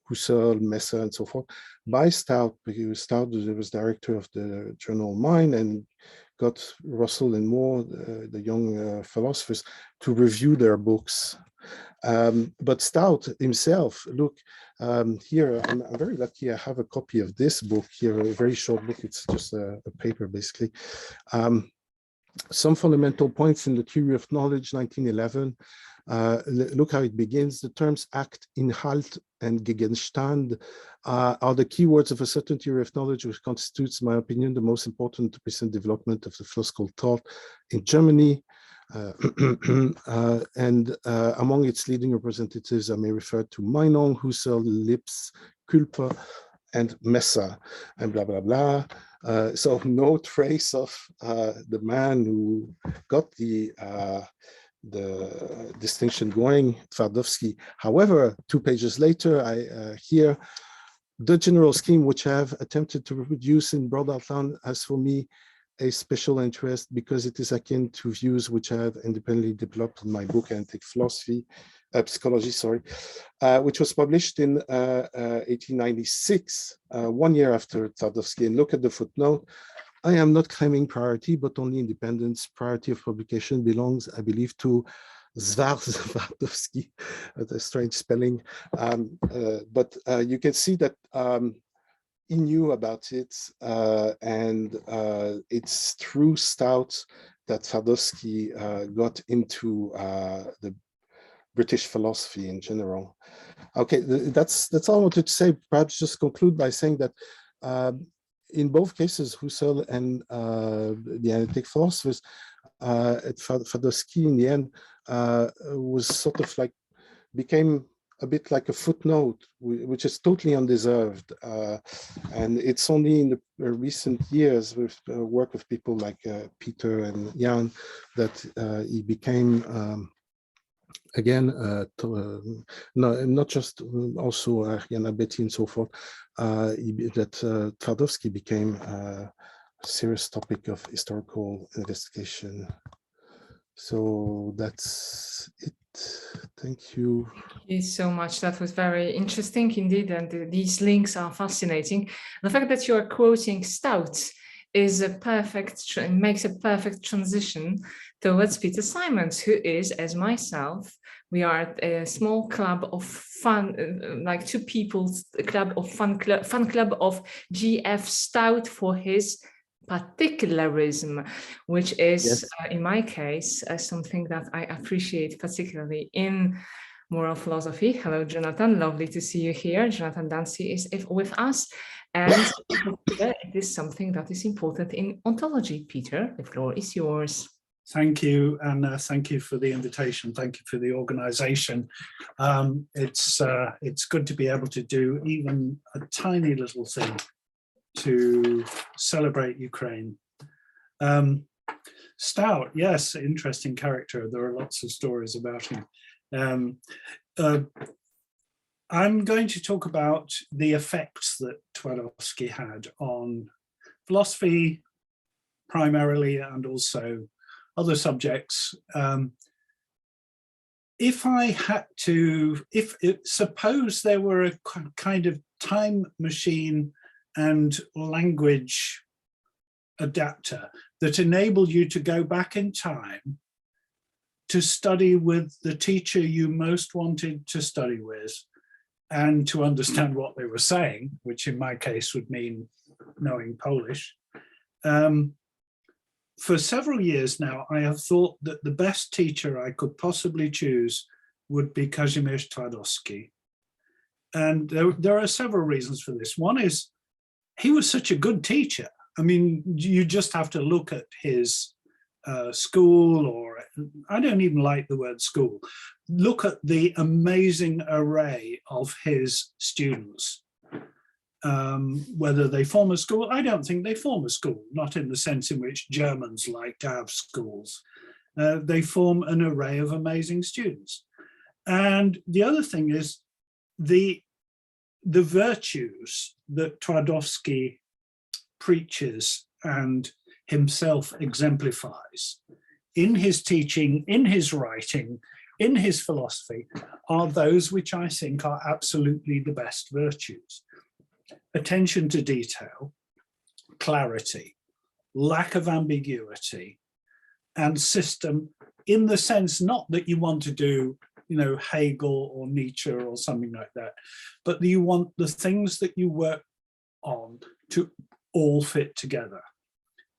Husserl, Messer, and so forth, by Stout, because Stout was director of the journal Mind and got Russell and Moore, the young philosophers, to review their books. But Stout himself, look, here, I'm very lucky I have a copy of this book here, a very short book, it's just a paper basically. Some fundamental points in the theory of knowledge, 1911. Look how it begins. The terms act, Inhalt, and Gegenstand are the keywords of a certain theory of knowledge, which constitutes, in my opinion, the most important recent development of the philosophical thought in Germany. And among its leading representatives, I may refer to Meinong, Husserl, Lips, Külper, and Messer, and blah, blah, blah. So no trace of the man who got the distinction going, Twardowski. However, 2 pages later, I hear the general scheme, which I have attempted to reproduce in broad outline, has for me a special interest because it is akin to views which I have independently developed in my book, Analytic Philosophy, Psychology, sorry, which was published in 1896, 1 year after Tardovsky. And look at the footnote. I am not claiming priority, but only independence. Priority of publication belongs, I believe, to Twardowski, a strange spelling. But you can see that he knew about it, and it's through Stout that Twardowski got into the British philosophy in general. Okay, that's all I wanted to say. Perhaps just conclude by saying that in both cases, Husserl and the analytic philosophers, Twardowski in the end was sort of like, became a bit like a footnote, which is totally undeserved. And it's only in the recent years with work of people like Peter and Jan that he became, again, not just also Ariana Betty and so forth, that Twardowski became a serious topic of historical investigation. So that's it. Thank you. Thank you so much. That was very interesting indeed, and these links are fascinating. The fact that you are quoting Stout is a perfect, makes a perfect transition towards Peter Simons, who is, as myself, we are a small club of fun, like two people's club of fan club of GF Stout for his particularism, which is, Yes. in my case, something that I appreciate particularly in moral philosophy. Hello, Jonathan. Lovely to see you here. Jonathan Dancy is with us. And it is something that is important in ontology. Peter, the floor is yours. Thank you, and thank you for the invitation. Thank you for the organization. It's good to be able to do even a tiny little thing to celebrate Ukraine. Stout, yes, interesting character. There are lots of stories about him. I'm going to talk about the effects that Twardowski had on philosophy primarily, and also other subjects. Suppose there were a kind of time machine and language adapter that enabled you to go back in time to study with the teacher you most wanted to study with and to understand what they were saying, which in my case would mean knowing Polish. For several years now, I have thought that the best teacher I could possibly choose would be Kazimierz Twardowski. And there are several reasons for this. One is he was such a good teacher. I mean, you just have to look at his school, or I don't even like the word school. Look at the amazing array of his students. Whether they form a school, I don't think they form a school, not in the sense in which Germans like to have schools. They form an array of amazing students. And the other thing is the virtues that Twardowski preaches and himself exemplifies in his teaching, in his writing, in his philosophy, are those which I think are absolutely the best virtues. Attention to detail, clarity, lack of ambiguity, and system, in the sense not that you want to do, Hegel or Nietzsche or something like that, but that you want the things that you work on to all fit together.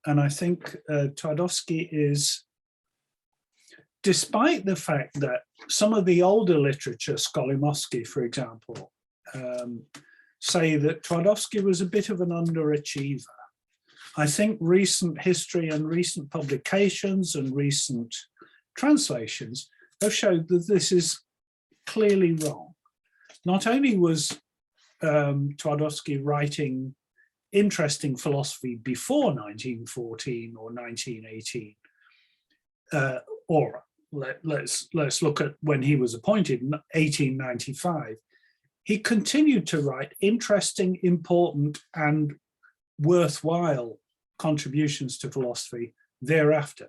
And I think Tardovsky is, despite the fact that some of the older literature, Skolimowski, for example, say that Twardowski was a bit of an underachiever. I think recent history and recent publications and recent translations have showed that this is clearly wrong. Not only was Twardowski writing interesting philosophy before 1914 or 1918, or let's look at when he was appointed in 1895, he continued to write interesting, important, and worthwhile contributions to philosophy thereafter.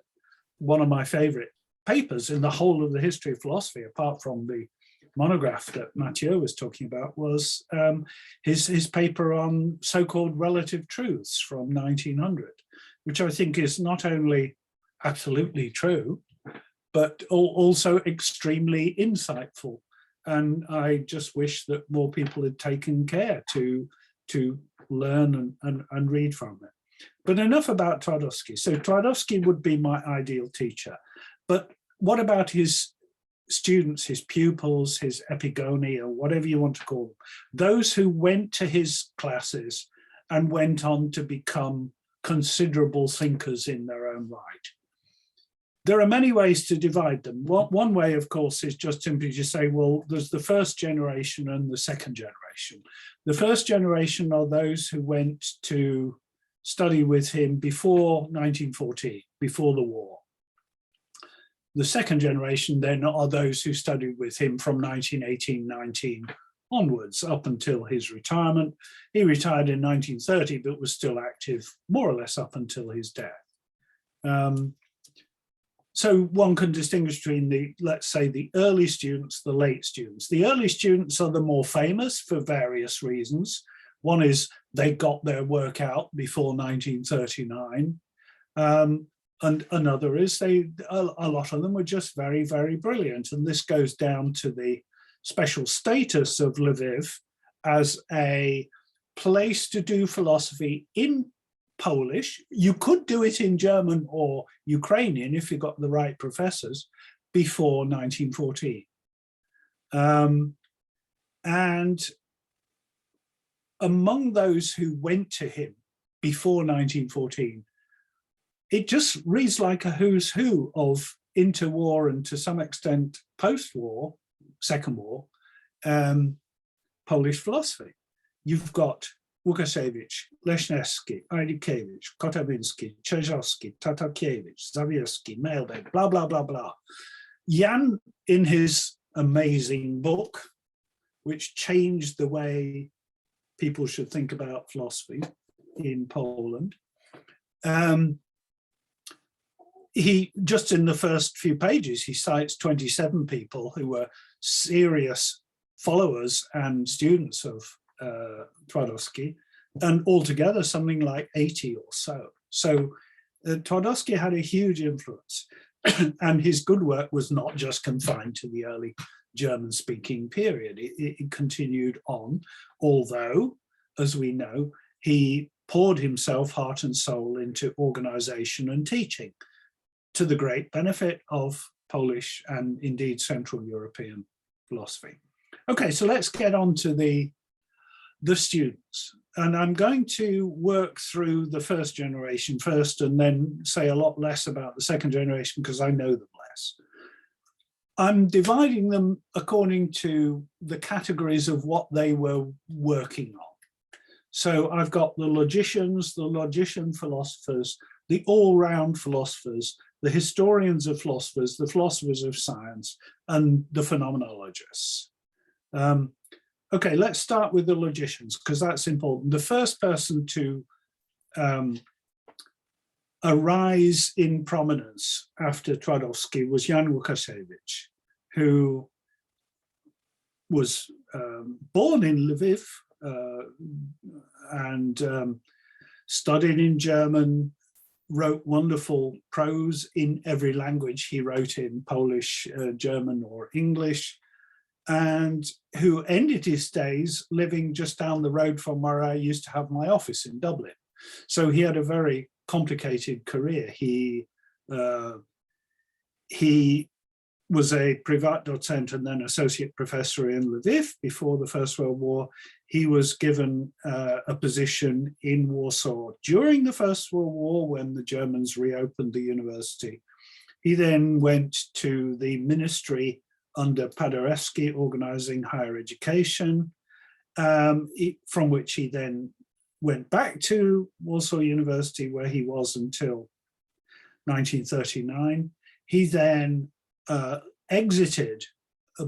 One of my favorite papers in the whole of the history of philosophy, apart from the monograph that Mathieu was talking about, was his paper on so-called relative truths from 1900, which I think is not only absolutely true, but also extremely insightful. And I just wish that more people had taken care to learn and read from it. But enough about Twardowski. So Twardowski would be my ideal teacher. But what about his students, his pupils, his epigoni, or whatever you want to call them, those who went to his classes and went on to become considerable thinkers in their own right? There are many ways to divide them. One way, of course, is just simply to say, well, there's the first generation and the second generation. The first generation are those who went to study with him before 1914, before the war. The second generation then are those who studied with him from 1918-19 onwards, up until his retirement. He retired in 1930, but was still active more or less up until his death. So one can distinguish between let's say, the early students, the late students. The early students are the more famous for various reasons. One is they got their work out before 1939. And another is a lot of them were just very, very brilliant. And this goes down to the special status of Lviv as a place to do philosophy in Polish. You could do it in German or Ukrainian if you got the right professors before 1914. And among those who went to him before 1914, it just reads like a who's who of interwar and to some extent post-war, Second War, Polish philosophy. You've got Łukasiewicz, Lesnewski, Ajdikiewicz, Kotowiński, Czerzowski, Tatarkiewicz, Zawierski, Mailbeck, blah, blah, blah, blah. Jan, in his amazing book, which changed the way people should think about philosophy in Poland, he, just in the first few pages, he cites 27 people who were serious followers and students of Twardowski, and altogether something like 80 or so. So Twardowski had a huge influence, and his good work was not just confined to the early German-speaking period. It continued on, although, as we know, he poured himself heart and soul into organization and teaching, to the great benefit of Polish and indeed Central European philosophy. Okay, so let's get on to the students. And I'm going to work through the first generation first and then say a lot less about the second generation because I know them less. I'm dividing them according to the categories of what they were working on. So I've got the logicians, the logician philosophers, the all-round philosophers, the historians of philosophers, the philosophers of science, and the phenomenologists. Okay, let's start with the logicians, because that's important. The first person to arise in prominence after Twardowski was Jan Łukasiewicz, who was born in Lviv and studied in German, wrote wonderful prose in every language. He wrote in Polish, German, or English, and who ended his days living just down the road from where I used to have my office in Dublin. So he had a very complicated career. He was a privat docent and then associate professor in Lviv before the First World War. He was given a position in Warsaw during the First World War when the Germans reopened the university. He then went to the ministry under Tardovsky, organizing higher education, from which he then went back to Warsaw University, where he was until 1939. He then exited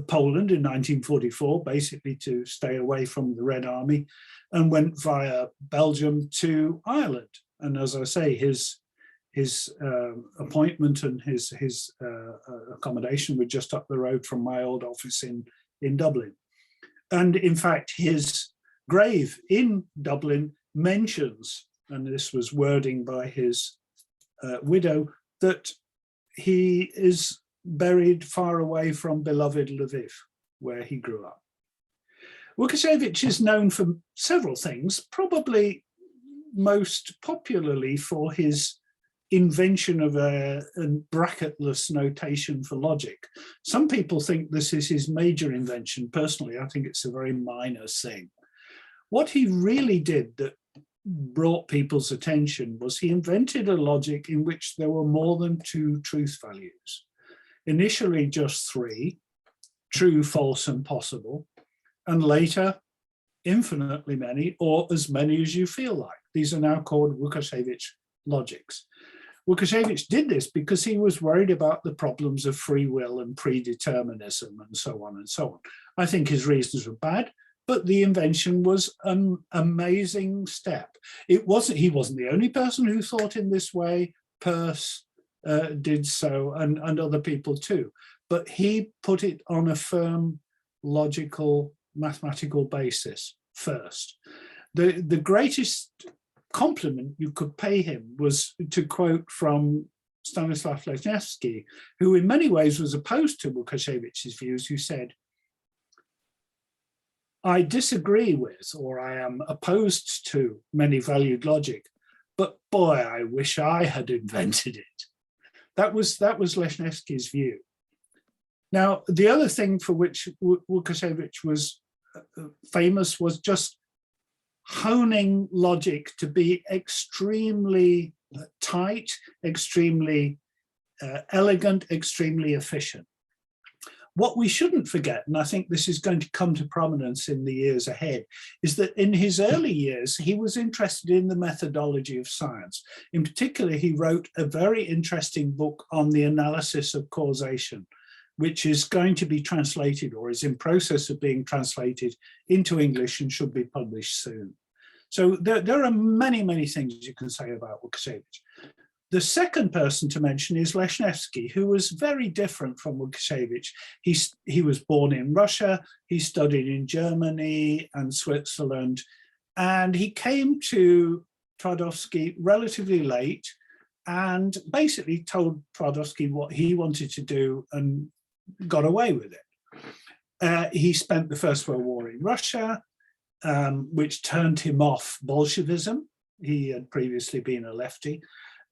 Poland in 1944, basically to stay away from the Red Army, and went via Belgium to Ireland. And as I say, his appointment and his accommodation were just up the road from my old office in Dublin. And in fact, his grave in Dublin mentions, and this was wording by his widow, that he is buried far away from beloved Lviv, where he grew up. Łukasiewicz is known for several things, probably most popularly for his invention of a bracketless notation for logic. Some people think this is his major invention. Personally, I think it's a very minor thing. What he really did that brought people's attention was he invented a logic in which there were more than two truth values. Initially just three, true, false, and possible, and later infinitely many, or as many as you feel like. These are now called Łukasiewicz logics. Łukasiewicz did this because he was worried about the problems of free will and predeterminism and so on and so on. I think his reasons were bad, but the invention was an amazing step. He wasn't the only person who thought in this way. Peirce did so, and other people too. But he put it on a firm, logical, mathematical basis first. The greatest compliment you could pay him was to quote from Stanisław Lesnewski, who in many ways was opposed to Łukasiewicz's views, who said, "I disagree with, or I am opposed to many valued logic, but boy, I wish I had invented it." That was Lesnewski's view. Now, the other thing for which Łukasiewicz was famous was just honing logic to be extremely tight, extremely elegant, extremely efficient. What we shouldn't forget, and I think this is going to come to prominence in the years ahead, is that in his early years, he was interested in the methodology of science. In particular, he wrote a very interesting book on the analysis of causation, which is going to be translated or is in process of being translated into English and should be published soon. So there are many, many things you can say about Łukasiewicz. The second person to mention is Lesnewski, who was very different from Łukasiewicz. He was born in Russia, he studied in Germany and Switzerland, and he came to Tardovsky relatively late and basically told Twardowski what he wanted to do and got away with it. He spent the First World War in Russia, which turned him off Bolshevism. He had previously been a lefty.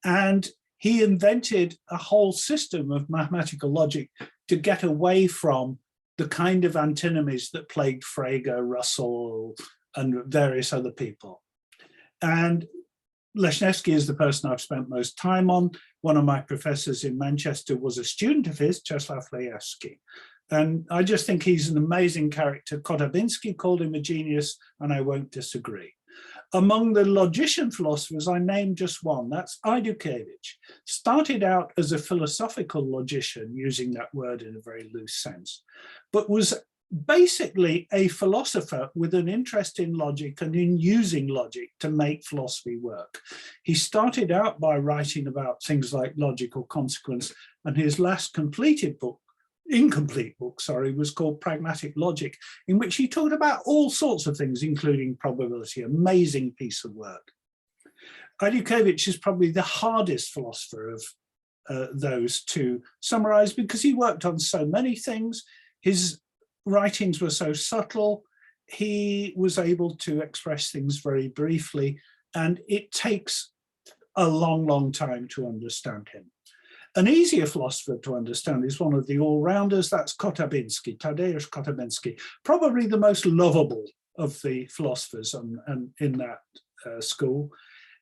And he invented a whole system of mathematical logic to get away from the kind of antinomies that plagued Frege, Russell, and various other people. And Lesnewski is the person I've spent most time on. One of my professors in Manchester was a student of his, Czesław Lejewski. And I just think he's an amazing character. Kotabinski called him a genius, and I won't disagree. Among the logician philosophers, I named just one, that's Ajdukiewicz. Started out as a philosophical logician, using that word in a very loose sense, but was basically a philosopher with an interest in logic and in using logic to make philosophy work. He started out by writing about things like logical consequence, and his last incomplete book, was called Pragmatic Logic, in which he talked about all sorts of things, including probability. Amazing piece of work. Ajdukiewicz is probably the hardest philosopher of those to summarize because he worked on so many things. His writings were so subtle. He was able to express things very briefly, and it takes a long, long time to understand him. An easier philosopher to understand is one of the all-rounders, that's Kotabinski, Tadeos Chesky, probably the most lovable of the philosophers in that school.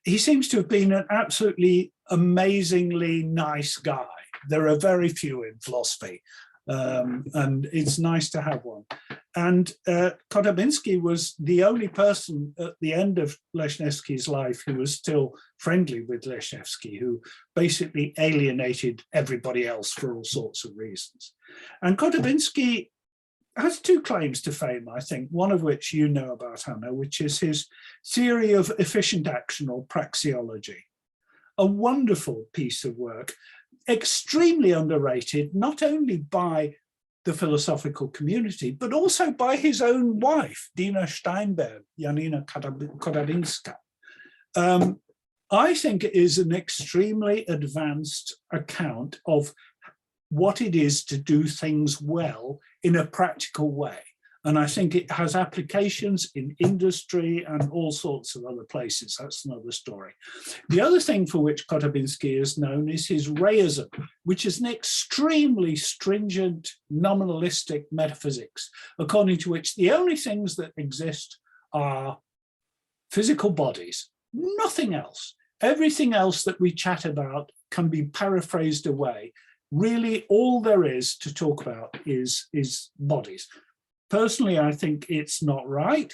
He seems to have been an absolutely amazingly nice guy. There are very few in philosophy, and it's nice to have one. And Kotabinski was the only person at the end of Lesnewski's life who was still friendly with Lesnewski, who basically alienated everybody else for all sorts of reasons. And Kotabinski has two claims to fame, I think, one of which you know about, Hannah, which is his theory of efficient action or praxeology. A wonderful piece of work, extremely underrated, not only by the philosophical community, but also by his own wife, Dina Steinberg, Janina Kodarinska. I think it is an extremely advanced account of what it is to do things well in a practical way. And I think it has applications in industry and all sorts of other places. That's another story. The other thing for which Kotabinski is known is his reism, which is an extremely stringent, nominalistic metaphysics, according to which the only things that exist are physical bodies, nothing else. Everything else that we chat about can be paraphrased away. Really, all there is to talk about is bodies. Personally, I think it's not right,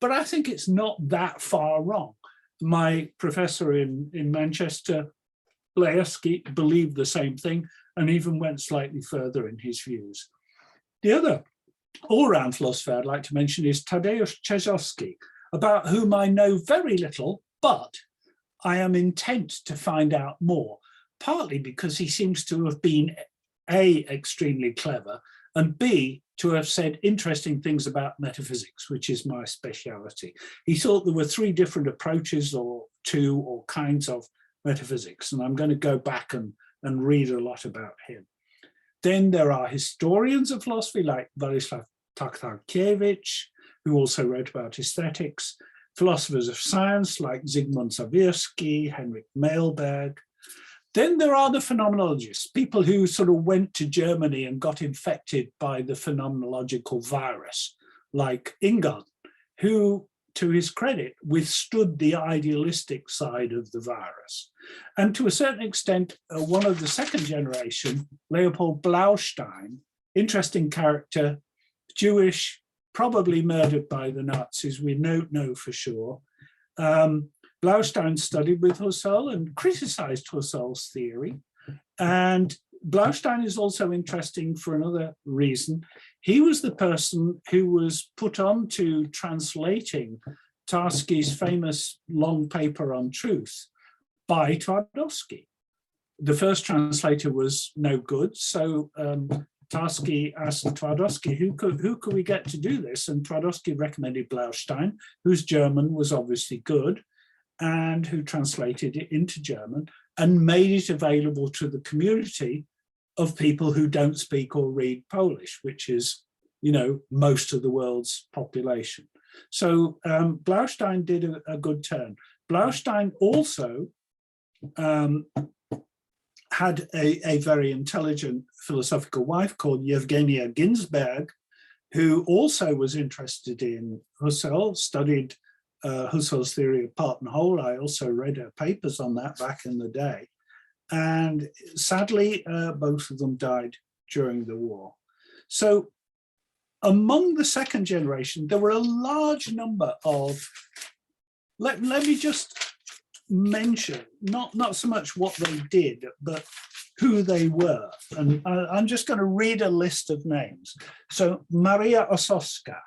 but I think it's not that far wrong. My professor in Manchester, Lejewski, believed the same thing and even went slightly further in his views. The other all-round philosopher I'd like to mention is Tadeos Chesky, about whom I know very little, but I am intent to find out more, partly because he seems to have been A, extremely clever, and B, to have said interesting things about metaphysics, which is my speciality. He thought there were three different approaches or kinds of metaphysics, and I'm going to go back and read a lot about him. Then there are historians of philosophy like Władysław Tartakiewicz, who also wrote about aesthetics, philosophers of science like Zygmunt Zawierski, Henryk Mailberg. Then there are the phenomenologists, people who sort of went to Germany and got infected by the phenomenological virus, like Ingarden, who to his credit, withstood the idealistic side of the virus. And to a certain extent, one of the second generation, Leopold Blaustein, interesting character, Jewish, probably murdered by the Nazis, we don't know for sure. Blaustein studied with Husserl and criticized Husserl's theory. And Blaustein is also interesting for another reason. He was the person who was put on to translating Tardovsky's famous long paper on truth by Twardowski. The first translator was no good, so Tardovsky asked Twardowski, who could we get to do this? And Twardowski recommended Blaustein, whose German was obviously good, and who translated it into German and made it available to the community of people who don't speak or read Polish, which is, you know, most of the world's population. So Blaustein did a good turn. Blaustein also had a very intelligent philosophical wife called Yevgenia Ginsberg, who also was interested in Husserl, studied Husserl's theory of part and whole. I also read her papers on that back in the day. And sadly, both of them died during the war. So among the second generation, there were a large number of, let me just mention, not so much what they did, but who they were. And I'm just going to read a list of names. So Maria Ossowska,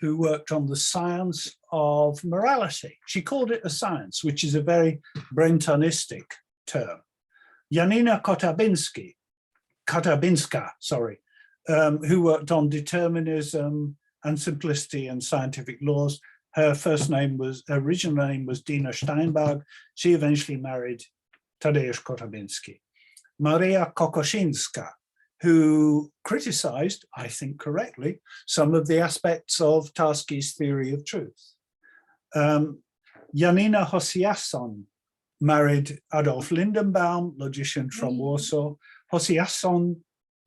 who worked on the science of morality. She called it a science, which is a very Brentonistic term. Janina Kotabinska, who worked on determinism and simplicity and scientific laws. Her original name was Dina Steinberg. She eventually married Tadeos Chesky. Maria Kokoshinska, who criticized, I think correctly, some of the aspects of Tardovsky's theory of truth. Janina Hosiasson married Adolf Lindenbaum, logician from Warsaw. Hosiasson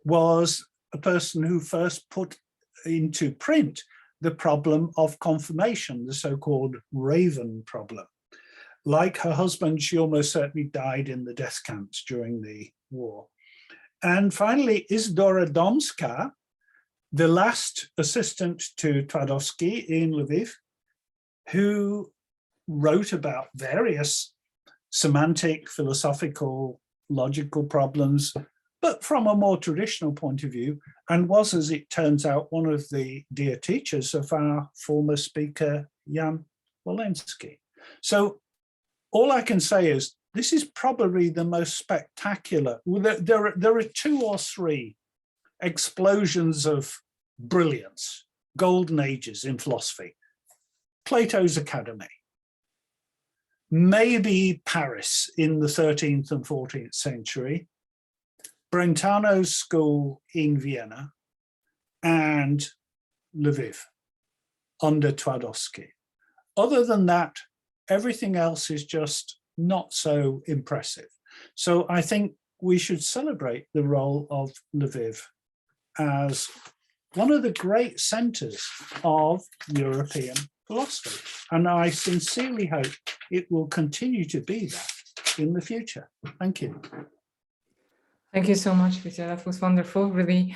was a person who first put into print the problem of confirmation, the so-called Raven problem. Like her husband, she almost certainly died in the death camps during the war. And finally, is Doradomska, the last assistant to Tardovsky in Lviv, who wrote about various semantic, philosophical, logical problems, but from a more traditional point of view, and was, as it turns out, one of the dear teachers of our former speaker, Jan Walensky. So all I can say is this is probably the most spectacular. There are two or three explosions of brilliance, golden ages in philosophy. Plato's Academy, maybe Paris in the 13th and 14th century, Brentano's school in Vienna, and Lviv under Twardowski. Other than that, everything else is just not so impressive. So I think we should celebrate the role of Lviv as one of the great centers of European philosophy. And I sincerely hope it will continue to be that in the future. Thank you. Thank you so much, Peter. That was wonderful. Really,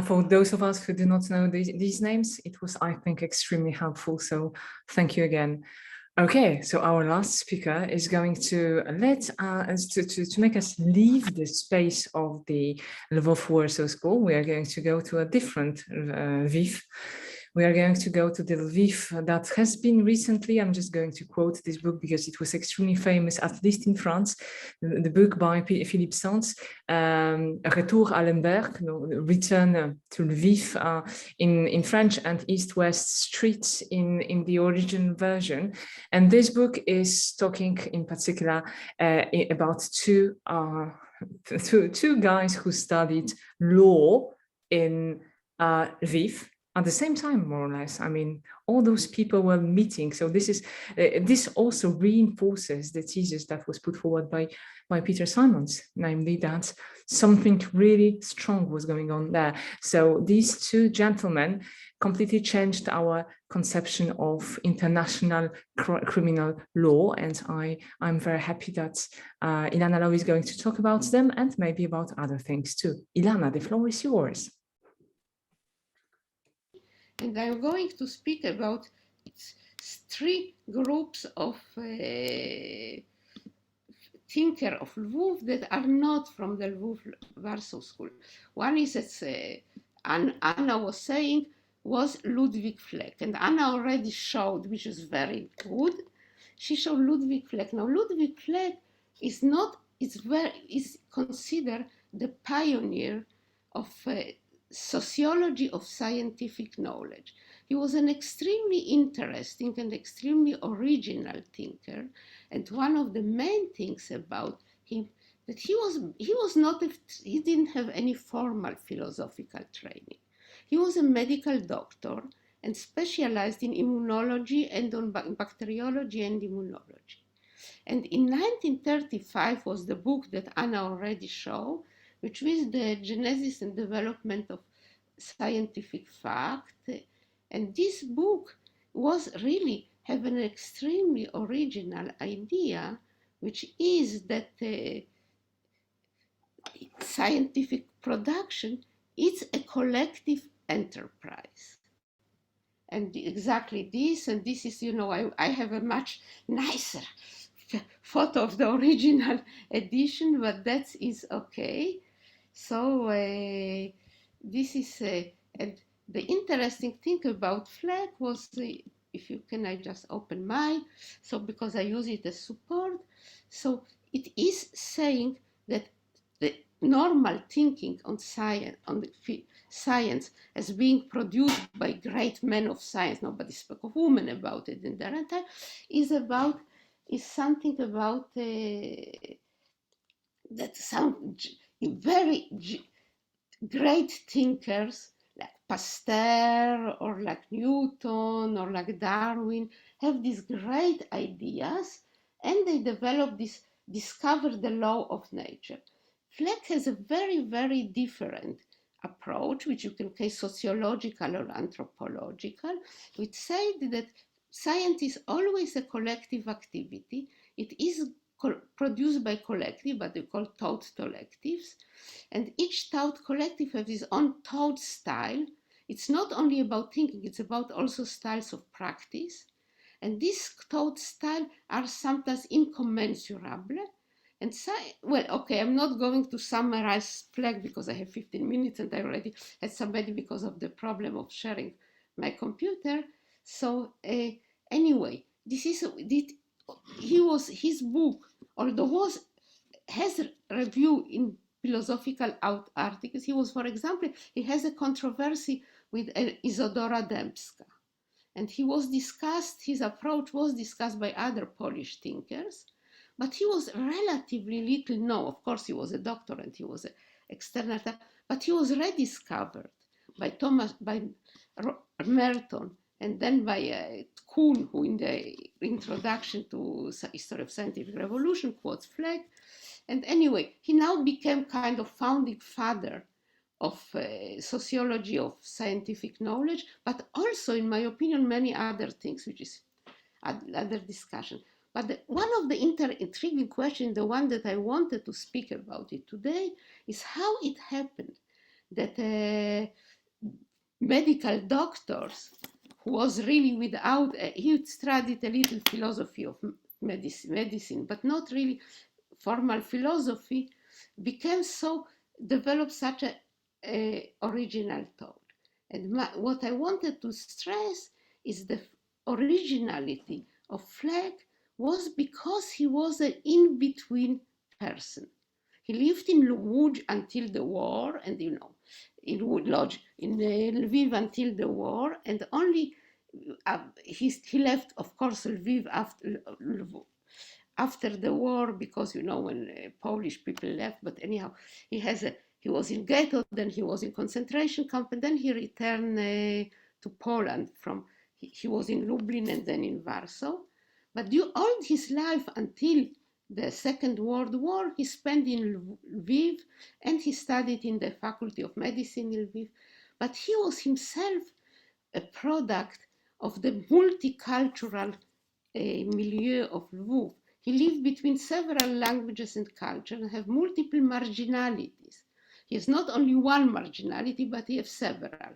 for those of us who do not know these names, it was, I think, extremely helpful. So thank you again. Okay, so our last speaker is going to let us to make us leave the space of the Lvov Warsaw School. We are going to go to a different Lviv. We are going to go to the Lviv that has been recently, I'm just going to quote this book because it was extremely famous, at least in France, the book by Philippe Sands, Retour à Lemberg, Return to Lviv in French, and East-West Streets in the original version. And this book is talking in particular about two guys who studied law in Lviv. at the same time, more or less. I mean, all those people were meeting. So this also reinforces the thesis that was put forward by Peter Simons, namely that something really strong was going on there. So these two gentlemen completely changed our conception of international criminal law. And I'm very happy that Ilana Lau is going to talk about them and maybe about other things too. Ilana, the floor is yours. And I'm going to speak about three groups of thinkers of Lviv that are not from the Lviv Warsaw School. One is, as Anna was saying, was Ludwig Fleck. And Anna already showed, which is very good. She showed Ludwig Fleck. Now, Ludwig Fleck is considered the pioneer of sociology of scientific knowledge. He was an extremely interesting and extremely original thinker. And one of the main things about him, that he didn't have any formal philosophical training. He was a medical doctor and specialized in immunology and on bacteriology and immunology. And in 1935 was the book that Anna already showed, which was the genesis and development of scientific fact. And this book was really have an extremely original idea, which is that scientific production is a collective enterprise. And exactly this, and this is, I have a much nicer photo of the original edition, but that is okay. So this is, and the interesting thing about Fleck was, if you can, I just open mine, so because I use it as support. So it is saying that the normal thinking on science, science as being produced by great men of science, nobody spoke of women about it in their time, is something about that some very great thinkers like Pasteur or like Newton or like Darwin have these great ideas and they discover the law of nature. Fleck has a very, very different approach, which you can call sociological or anthropological, which said that science is always a collective activity. It is produced by collective, but they call thought collectives. And each thought collective has its own thought style. It's not only about thinking, it's about also styles of practice. And these thought styles are sometimes incommensurable. And well, okay, I'm not going to summarize Fleck because I have 15 minutes and I already had somebody because of the problem of sharing my computer. So anyway, his book, although has a review in philosophical articles. He was, for example, he has a controversy with Isadora Dębska. And his approach was discussed by other Polish thinkers, but he was relatively little known. Of course, he was a doctor and he was an external, but he was rediscovered by Merton and then by Kuhn, who in the introduction to History of Scientific Revolution quotes Fleck. And anyway, he now became kind of founding father of sociology of scientific knowledge, but also, in my opinion, many other things, which is other discussion. But one of the intriguing questions, the one that I wanted to speak about it today, is how it happened that medical doctors, who was really without, he studied a little philosophy of medicine, but not really formal philosophy, developed such a original thought. And what I wanted to stress is the originality of Fleck was because he was an in-between person. He lived in Lodz until the war, and in Lviv until the war, and only he left, of course, Lviv after the war, because when Polish people left. But anyhow, he was in ghetto, then he was in concentration camp, and then he returned to Poland from, he was in Lublin and then in Warsaw. But all his life until the Second World War, he spent in Lviv, and he studied in the Faculty of Medicine in Lviv. But he was himself a product of the multicultural milieu of Lviv. He lived between several languages and cultures and have multiple marginalities. He has not only one marginality, but he has several.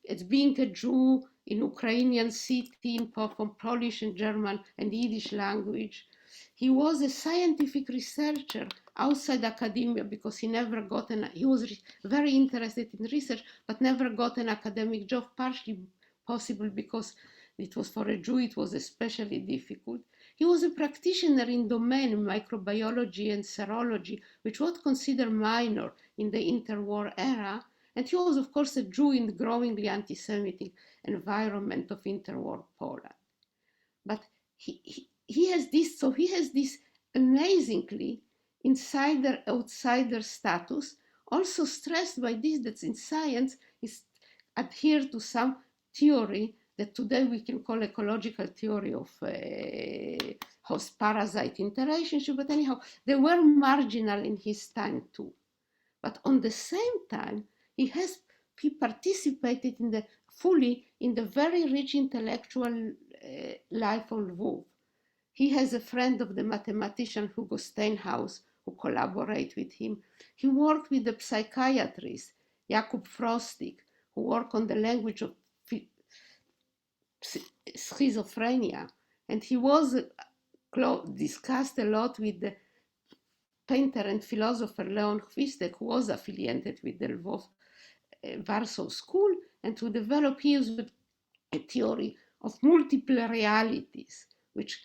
It's being a Jew in Ukrainian city, from Polish and German and Yiddish language. He was a scientific researcher outside academia because he never got he was very interested in research, but never got an academic job, partially possible because it was for a Jew, it was especially difficult. He was a practitioner in domain microbiology and serology, which was considered minor in the interwar era. And he was, of course, a Jew in the growingly anti-Semitic environment of interwar Poland. But he has this amazingly insider-outsider status, also stressed by this that in science is adhere to some theory that today we can call ecological theory of host-parasite interaction. But anyhow, they were marginal in his time too. But on the same time, he participated fully in the very rich intellectual life of Lviv. He has a friend of the mathematician Hugo Steinhaus who collaborate with him. He worked with the psychiatrist Jakub Frostig, who worked on the language of schizophrenia, and he was discussed a lot with the painter and philosopher Leon Chwistek, who was affiliated with the Lvov Warsaw School, and to develop his a theory of multiple realities, which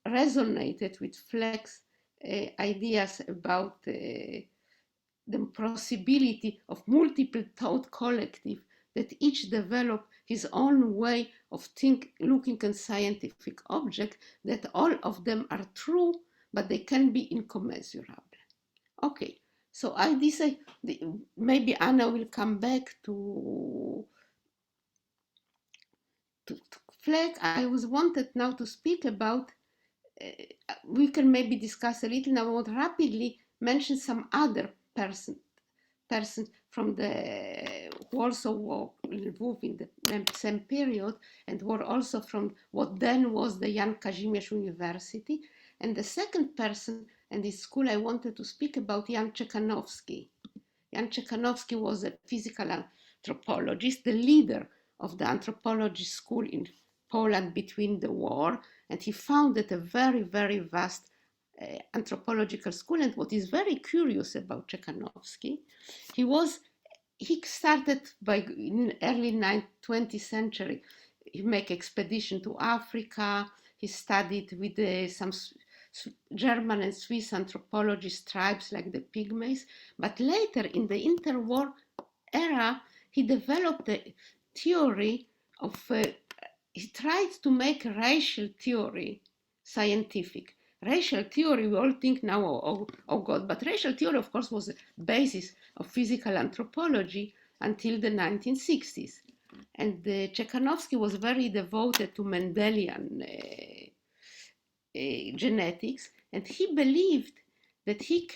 resonated with Fleck's ideas about the possibility of multiple thought collective that each develop his own way of looking at scientific object, that all of them are true, but they can be incommensurable. Okay, so I decide, maybe Anna will come back to Fleck. I was wanted now to speak about, we can maybe discuss a little now, I would rapidly mention some other person from the Warsaw War in Lviv in the same period, and were also from what then was the Jan Kazimierz University. And the second person and the school I wanted to speak about, Jan Czekanowski. Jan Czekanowski was a physical anthropologist, the leader of the anthropology school in Poland between the war, and he founded a very, very vast anthropological school. And what is very curious about Czekanowski, he started in early 20th century. He made expedition to Africa. He studied with some German and Swiss anthropologist tribes like the Pygmies. But later in the interwar era, he developed a theory of, he tried to make racial theory scientific. Racial theory, we all think now, oh God, but racial theory, of course, was the basis of physical anthropology until the 1960s. And Czekanowski was very devoted to Mendelian genetics, and he believed that he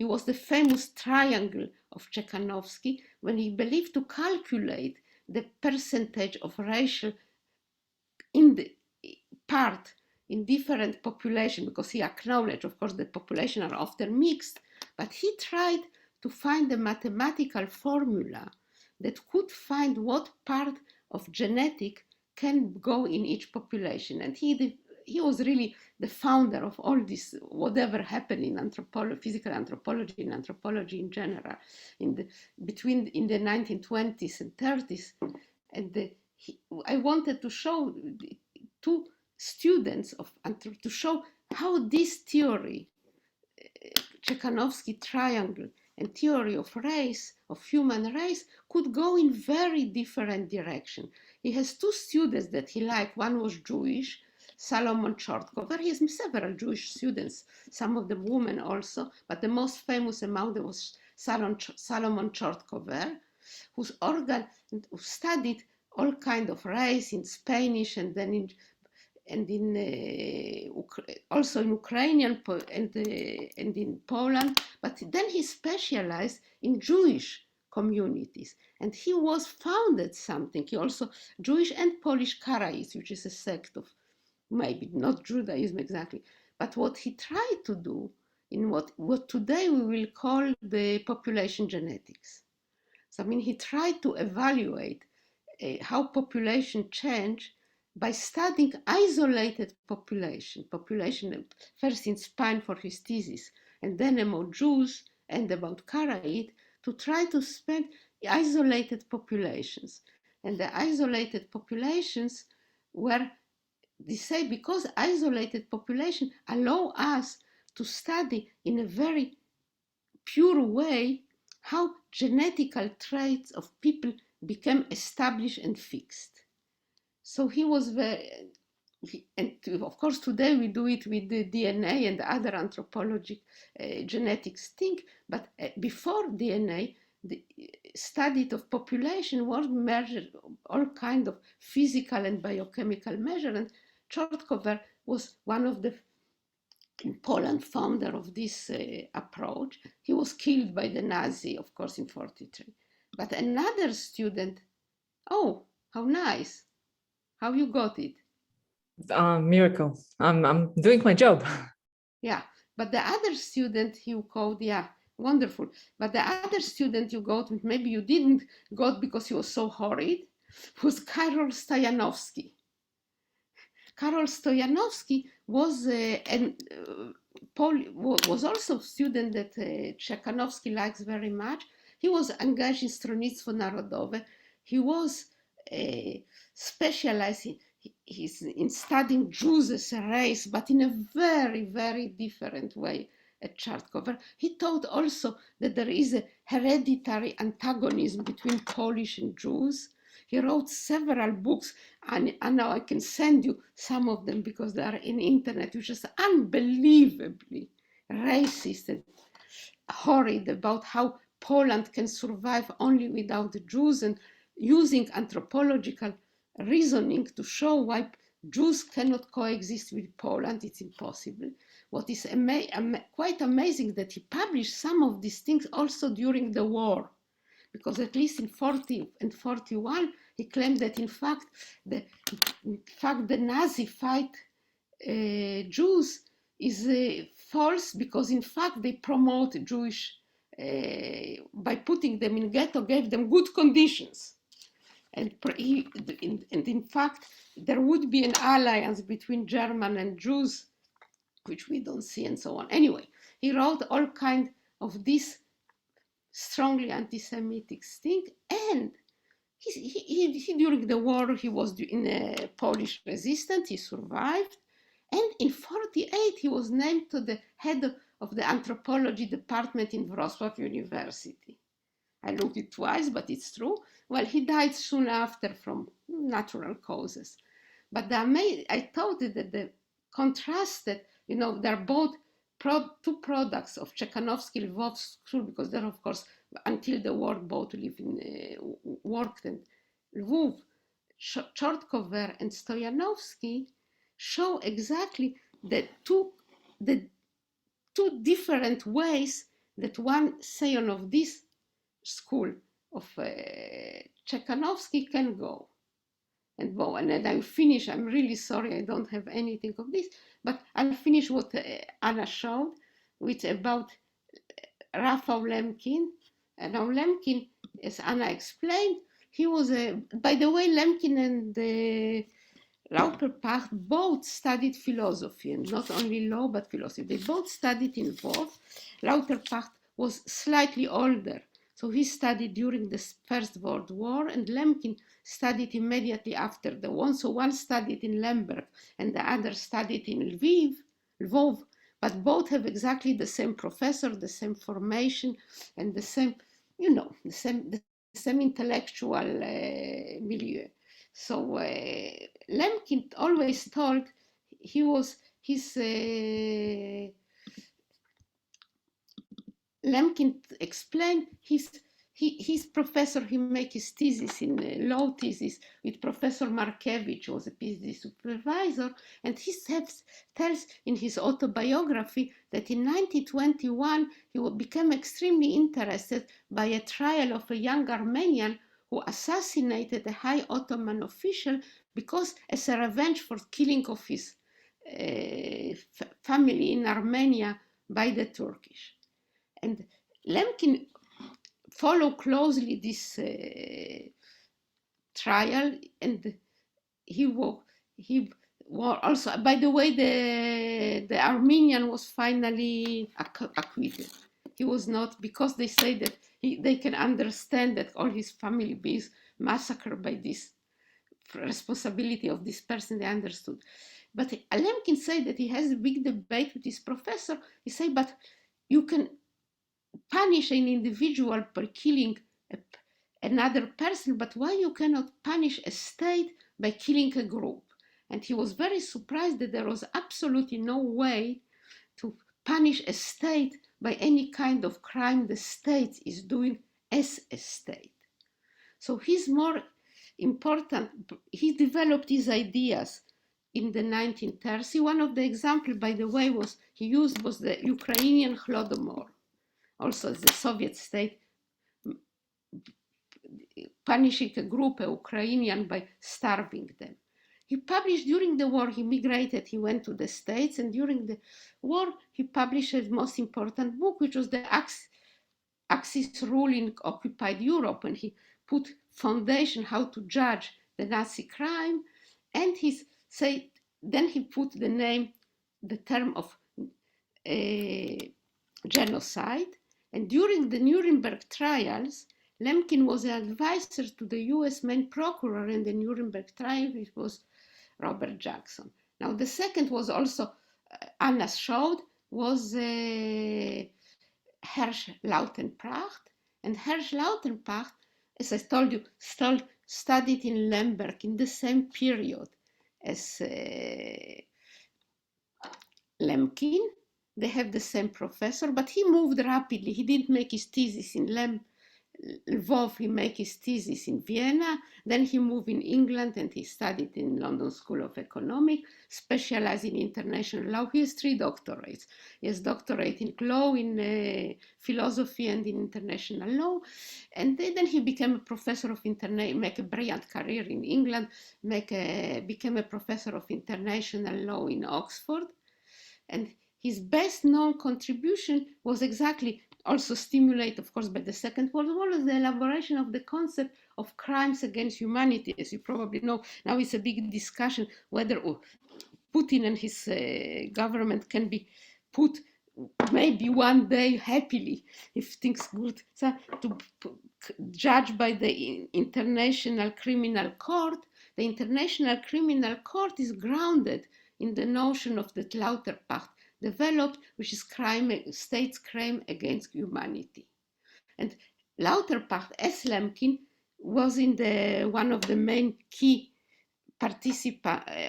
was the famous triangle of Czekanowski, when he believed to calculate the percentage of racial in the part in different populations, because he acknowledged, of course, that populations are often mixed, but he tried to find a mathematical formula that could find what part of genetic can go in each population. And he was really the founder of all this, whatever happened in anthropology, physical anthropology, and anthropology in general, in the 1920s and 30s. And I wanted to show two students to show how this theory, Czekanowski triangle and theory of race, of human race, could go in very different direction. He has two students that he liked. One was Jewish, Salomon Chortkover. He has several Jewish students, some of them women also, but the most famous among them was Salomon Chortkover, who studied all kind of race in Spanish and then also in Ukrainian and in Poland. But then he specialized in Jewish communities, and he was founded something. He also Jewish and Polish Karaites, which is a sect of maybe not Judaism exactly, but what he tried to do in what today we will call the population genetics. So I mean, he tried to evaluate how population change by studying isolated population first in Spain for his thesis, and then about Jews and about Karaite, to try to spend isolated populations. And the isolated populations were, they say, because isolated population allow us to study in a very pure way how genetical traits of people become established and fixed. So he was very, and of course today we do it with the DNA and other anthropologic genetics thing, but before DNA, the study of population was measured, all kind of physical and biochemical measure, and Czortkover was one of the, in Poland, founder of this approach. He was killed by the Nazi, of course, in 1943. But another student, oh, how nice, how you got it. Miracle. I'm doing my job. Yeah, but the other student you called, yeah, wonderful. But the other student you got, maybe you didn't got because he was so horrid, was Karol Stojanowski. Karol Stojanowski was was also a student that Czekanowski likes very much. He was engaged in Stronnictwo Narodowe. He was specializing in studying Jews as a race, but in a very, very different way at Czartkover. He taught also that there is a hereditary antagonism between Polish and Jews. He wrote several books, and now I can send you some of them because they are in the internet, which is unbelievably racist and horrid about how Poland can survive only without the Jews, and using anthropological reasoning to show why Jews cannot coexist with Poland. It's impossible. What is quite amazing that he published some of these things also during the war, because at least in 1940 and 1941, he claimed that in fact the Nazi fight Jews is false, because in fact they promote Jewish, by putting them in ghetto, gave them good conditions. And in fact, there would be an alliance between German and Jews, which we don't see, and so on. Anyway, he wrote all kinds of this strongly anti-Semitic thing, and he during the war, he was in a Polish resistance, he survived, and in 1948, he was named to the head of the anthropology department in Wrocław University. I looked it twice, but it's true. Well, he died soon after from natural causes. But I thought that the contrast that, they're both two products of Czekanowski Lvov school, because they're, of course, until the war, both worked in Lviv. Czortkover and Stojanowski show exactly the two different ways that one scion of this school of Czekanowski can go. And then I'll finish. I'm really sorry I don't have anything of this, but I'll finish what Anna showed, which about Raphael Lemkin. And now Lemkin, as Anna explained, he was by the way, Lemkin and Lauterpacht both studied philosophy, and not only law, but philosophy. They both studied in Lviv. Lauterpacht was slightly older, so he studied during the First World War, and Lemkin studied immediately after the war. So one studied in Lemberg and the other studied in Lviv, but both have exactly the same professor, the same formation, and the same, the same intellectual milieu. So Lemkin always told Lemkin explained his his professor, he make his thesis in law thesis with Professor Markiewicz, who was a PhD supervisor, and he tells in his autobiography that in 1921 he became extremely interested by a trial of a young Armenian who assassinated a high Ottoman official because as a revenge for killing of his family in Armenia by the Turkish. And Lemkin followed closely this trial, and he was also, by the way, the Armenian was finally acquitted. He was not, because they say that they can understand that all his family being massacred by this responsibility of this person, they understood. But Lemkin said that he has a big debate with his professor. He said, but you can punish an individual for killing another person, but why you cannot punish a state by killing a group? And he was very surprised that there was absolutely no way to punish a state by any kind of crime the state is doing as a state. So he's more important. He developed these ideas in the 1930s. One of the examples, by the way, he used was the Ukrainian Holodomor, also the Soviet state punishing a group, a Ukrainian, by starving them. He published during the war, he migrated, he went to the States, and during the war, he published his most important book, which was the Axis rule in occupied Europe, and he put foundation how to judge the Nazi crime, and then he put the term of genocide. And during the Nuremberg trials, Lemkin was an advisor to the US main procurer in the Nuremberg trial, which was Robert Jackson. Now the second was also, Anna showed, was Hersch Lautenpracht. And Hersch Lautenpracht, as I told you, studied in Lemberg in the same period as Lemkin. They have the same professor, but he moved rapidly. He didn't make his thesis in Lvov, he made his thesis in Vienna. Then he moved in England and he studied in London School of Economics, specialized in international law. He has 3 doctorates. He has doctorate in law, in philosophy and in international law. And then he became a professor of make a brilliant career in England, became a professor of international law in Oxford. And his best known contribution was exactly also stimulated, of course, by the Second World War, was the elaboration of the concept of crimes against humanity. As you probably know, now it's a big discussion whether Putin and his government can be put maybe one day happily, if things good, so to judge by the International Criminal Court. The International Criminal Court is grounded in the notion of the Lauterpacht developed, which is state's crime against humanity. And Lauterpacht, as Lemkin, was one of the main key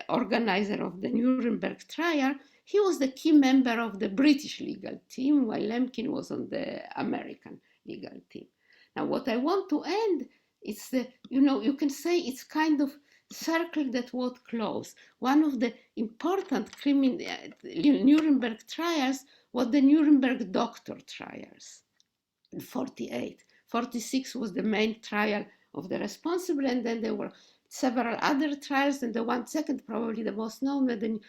organizer of the Nuremberg trial. He was the key member of the British legal team, while Lemkin was on the American legal team. Now, what I want to end is you can say it's kind of circle that was closed. One of the important Nuremberg trials was the Nuremberg doctor trials in 48. 46 was the main trial of the responsible, and then there were several other trials, and the second, probably the most known, were the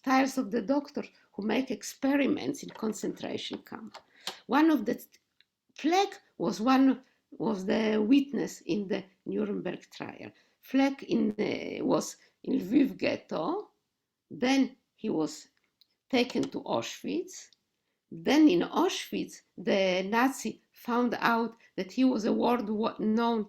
trials of the doctors who make experiments in concentration camp. One of the Fleck was the witness in the Nuremberg trial. Fleck was in Lviv ghetto, then he was taken to Auschwitz. Then in Auschwitz, the Nazi found out that he was a world-known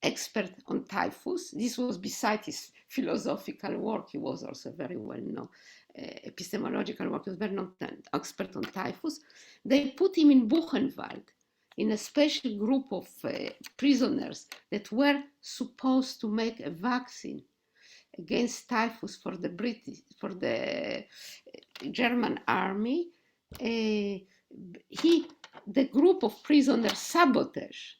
expert on typhus. This was beside his philosophical work. He was also very well-known epistemological work. He was very known expert on typhus. They put him in Buchenwald, in a special group of prisoners that were supposed to make a vaccine against typhus for the German army. The group of prisoners sabotaged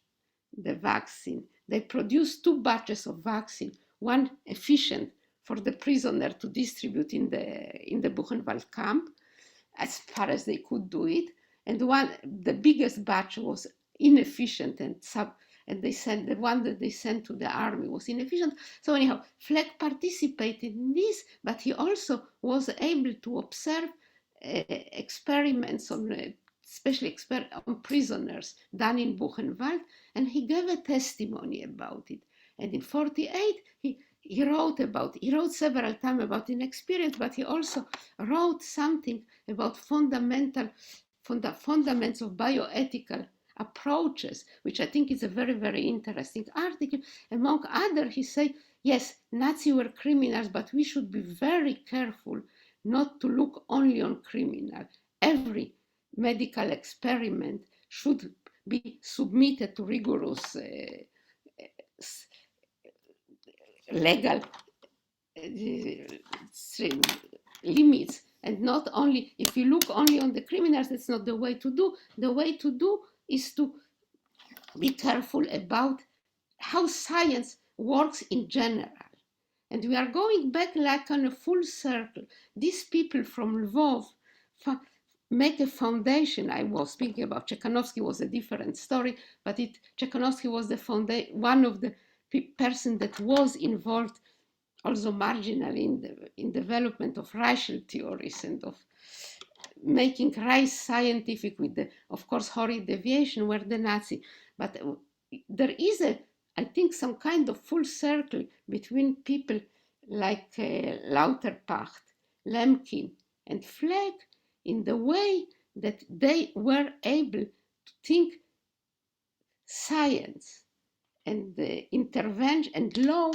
the vaccine. They produced 2 batches of vaccine, one efficient for the prisoner to distribute in the Buchenwald camp, as far as they could do it, and the biggest batch was inefficient, and they sent the one that they sent to the army was inefficient. So anyhow, Fleck participated in this, but he also was able to observe experiments on, especially on prisoners done in Buchenwald, and he gave a testimony about it. And in 1948, he wrote several times about an experience, but he also wrote something about fundamentals of bioethical approaches, which I think is a very, very interesting article. Among others, he said, yes, Nazis were criminals, but we should be very careful not to look only on criminal. Every medical experiment should be submitted to rigorous legal limits, and not only, if you look only on the criminals, that's not the way to do. The way to do is to be careful about how science works in general. And we are going back like on a full circle. These people from Lvov make a foundation. I was speaking about Chekhanovsky, was a different story, but Chekhanovsky was one of the person that was involved also marginally in development of racial theories and of making race scientific with the, of course, horrid deviation were the Nazi. But there is I think, some kind of full circle between people like Lauterpacht, Lemkin, and Fleck in the way that they were able to think science and the intervention and law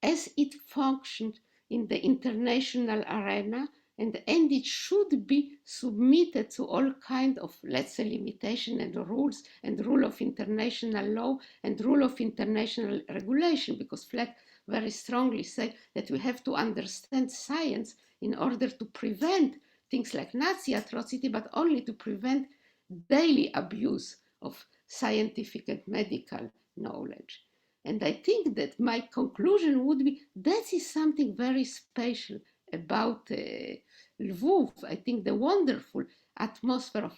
as it functioned in the international arena, and it should be submitted to all kinds of, let's say, limitation and rules, and rule of international law and rule of international regulation, because Fleck very strongly said that we have to understand science in order to prevent things like Nazi atrocity, but only to prevent daily abuse of scientific and medical knowledge. And I think that my conclusion would be that is something very special about Lviv. I think the wonderful atmosphere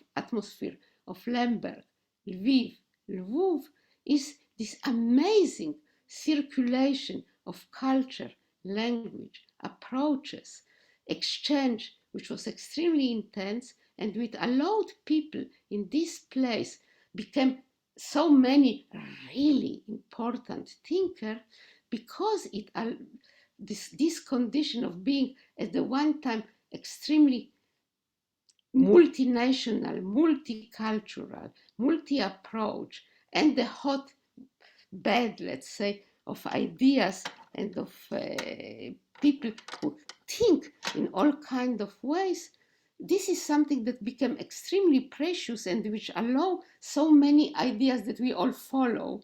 of Lemberg, Lviv is this amazing circulation of culture, language, approaches, exchange, which was extremely intense, and which allowed people in this place become so many really important thinkers, because this condition of being at the one time extremely multinational, multicultural, multi-approach, and the hot bed, let's say, of ideas and of people who think in all kinds of ways, this is something that became extremely precious and which allow so many ideas that we all follow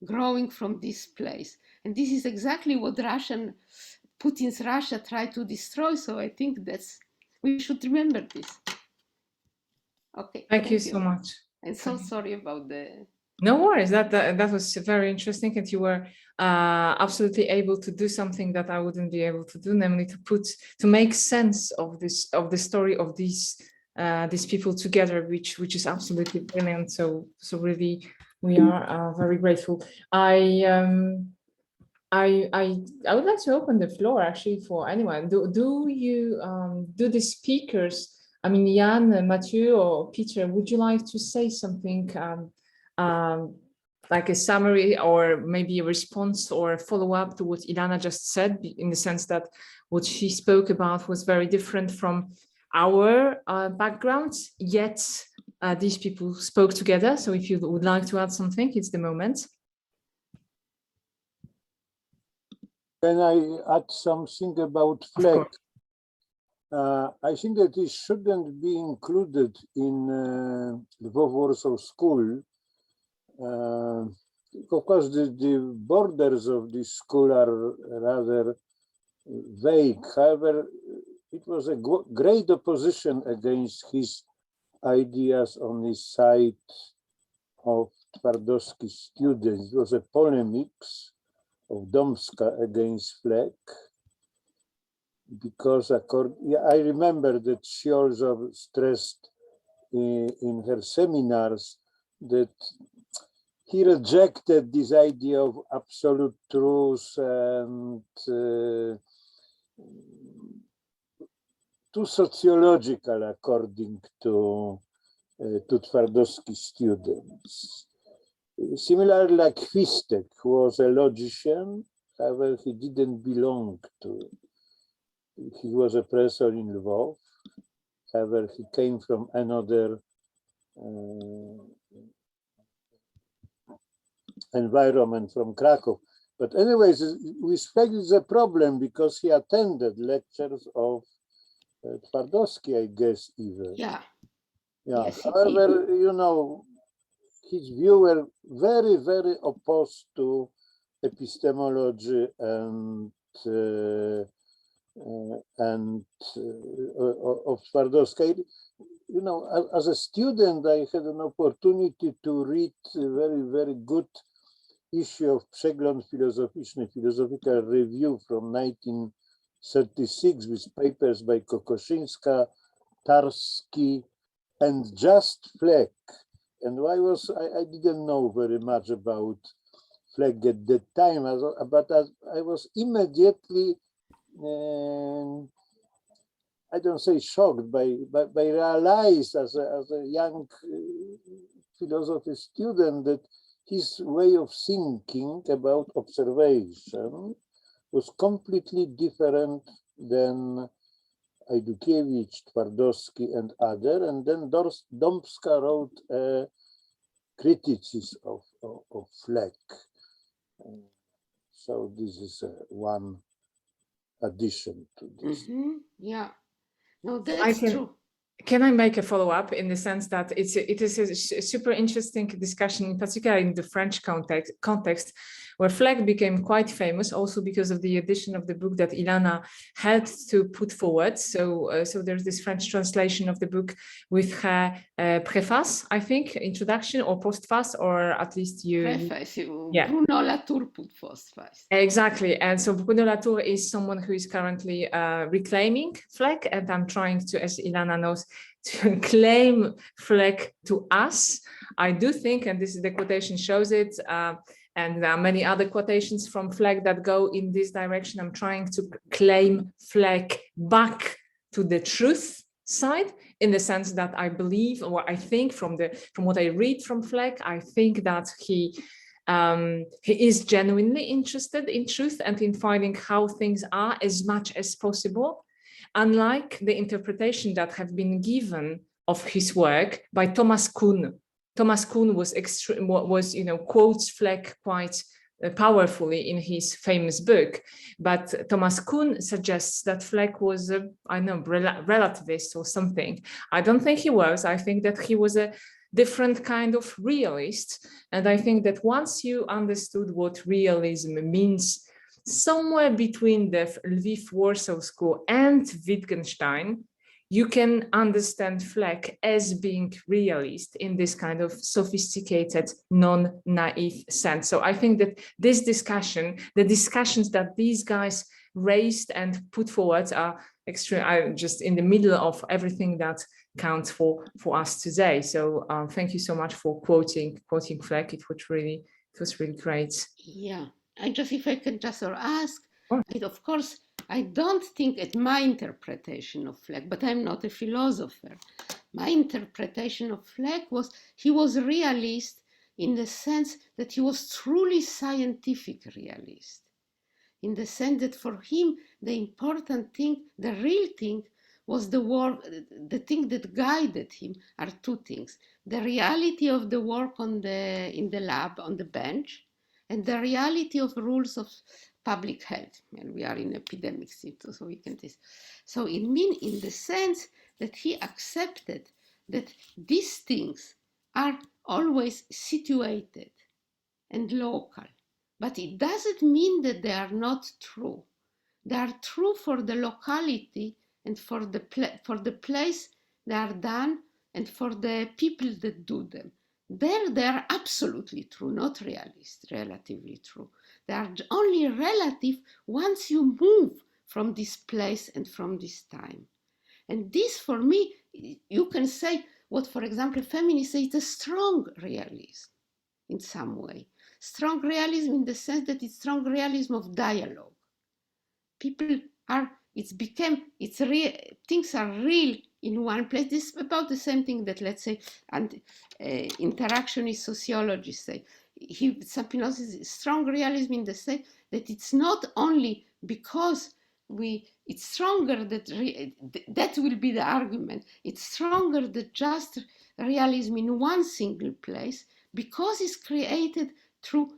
growing from this place. And this is exactly what Putin's Russia tried to destroy. So I think we should remember this. Okay. Thank you so much. I'm so sorry about the... No worries, that was very interesting, and you were absolutely able to do something that I wouldn't be able to do, namely to make sense of the story of these people together, which is absolutely brilliant. So really, we are very grateful. I would like to open the floor actually for anyone. Do the speakers, I mean, Jan, Mathieu, or Peter, would you like to say something? Like a summary or maybe a response or a follow-up to what Ilana just said, in the sense that what she spoke about was very different from our backgrounds, yet these people spoke together. So if you would like to add something, it's the moment. Can I add something about Fleck? I think that it shouldn't be included in Lvov Warsaw School. Of course, the borders of this school are rather vague. However, it was a great opposition against his ideas on the side of Twardowski students. It was a polemics of Domska against flag, because I remember that she also stressed in her seminars that he rejected this idea of absolute truth and too sociological, according to Twardowski students. Similarly, like Chwistek, who was a logician, however, he didn't belong to. He was a professor in Lviv. However, he came from another environment, from Krakow. But anyways, with Fleck is a problem because he attended lectures of Twardowski, I guess, even. Yeah. Yeah. Yes, however, you know, his view were very, very opposed to epistemology and of Twardowski. You know, as a student, I had an opportunity to read a very, very good issue of Przegląd Filozoficzny, Philosophical Review from 1936 with papers by Kokoszynska, Tardovsky, and just Fleck. And I didn't know very much about Fleck at that time, but I was immediately, I don't say shocked, but realized as a young philosophy student that his way of thinking about observation was completely different than Ajdukiewicz, Twardowski, and other. And then Domska wrote a criticism of Fleck. So this is one addition to this. Yeah, no, that's true. Can I make a follow-up in the sense that it is a super interesting discussion, in particular in the French context, where Fleck became quite famous also because of the edition of the book that Ilana had to put forward. So there's this French translation of the book with her preface, I think, introduction or postface, or at least Preface. Yeah. Bruno Latour put postface. Exactly. And so Bruno Latour is someone who is currently reclaiming Fleck, and I'm trying to, as Ilana knows, to claim Fleck to us. I do think, and this is the quotation shows it, and there are many other quotations from Fleck that go in this direction. I'm trying to claim Fleck back to the truth side, in the sense that I believe, or I think from what I read from Fleck, I think that he is genuinely interested in truth and in finding how things are as much as possible, unlike the interpretation that have been given of his work by Thomas Kuhn. Thomas Kuhn was quotes Fleck quite powerfully in his famous book, but Thomas Kuhn suggests that Fleck was relativist or something. I don't think he was. I think that he was a different kind of realist, and I think that once you understood what realism means, somewhere between the Lviv-Warsaw School and Wittgenstein, you can understand Fleck as being realist in this kind of sophisticated, non-naive sense. So I think that this discussion, the discussions that these guys raised and put forward are just in the middle of everything that counts for us today. So thank you so much for quoting Fleck. It was really great. Yeah, if I can just ask, of course, I don't think at my interpretation of Fleck, but I'm not a philosopher. My interpretation of Fleck was he was realist in the sense that he was truly scientific realist, in the sense that for him, the important thing, the real thing, was the work, the thing that guided him are two things: the reality of the work in the lab, on the bench, and the reality of rules of public health. And we are in epidemics, so we can this. So it means in the sense that he accepted that these things are always situated and local, but it doesn't mean that they are not true. They are true for the locality and for the place they are done and for the people that do them. they are absolutely true, not realist, relatively true. They are only relative once you move from this place and from this time. And this, for me, you can say what, for example, feminists say is a strong realism in some way. Strong realism in the sense that it's strong realism of dialogue. People are, things are real in one place. This is about the same thing that, let's say, interactionist sociologists say. Spinoza is strong realism in the sense that it's not only because it's stronger that will be the argument. It's stronger than just realism in one single place because it's created through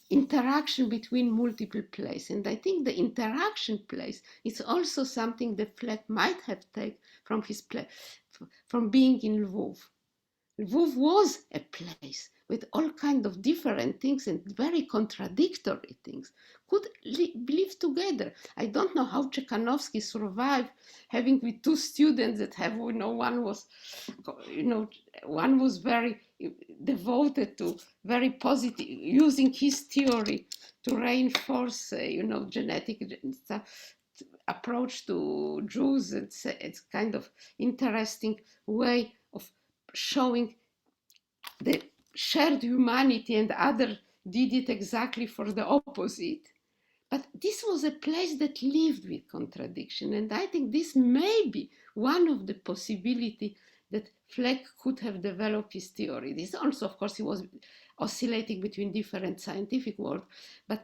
interaction between multiple places. And I think the interaction place is also something that Fleck might have taken from his from being in Lviv. Lviv was a place with all kinds of different things and very contradictory things could live together. I don't know how Czekanowski survived having with two students that have, one was very devoted to very positive, using his theory to reinforce, genetic approach to Jews. It's kind of interesting way of showing the shared humanity, and other did it exactly for the opposite. But this was a place that lived with contradiction. And I think this may be one of the possibilities that Fleck could have developed his theory. This also, of course, he was oscillating between different scientific worlds. But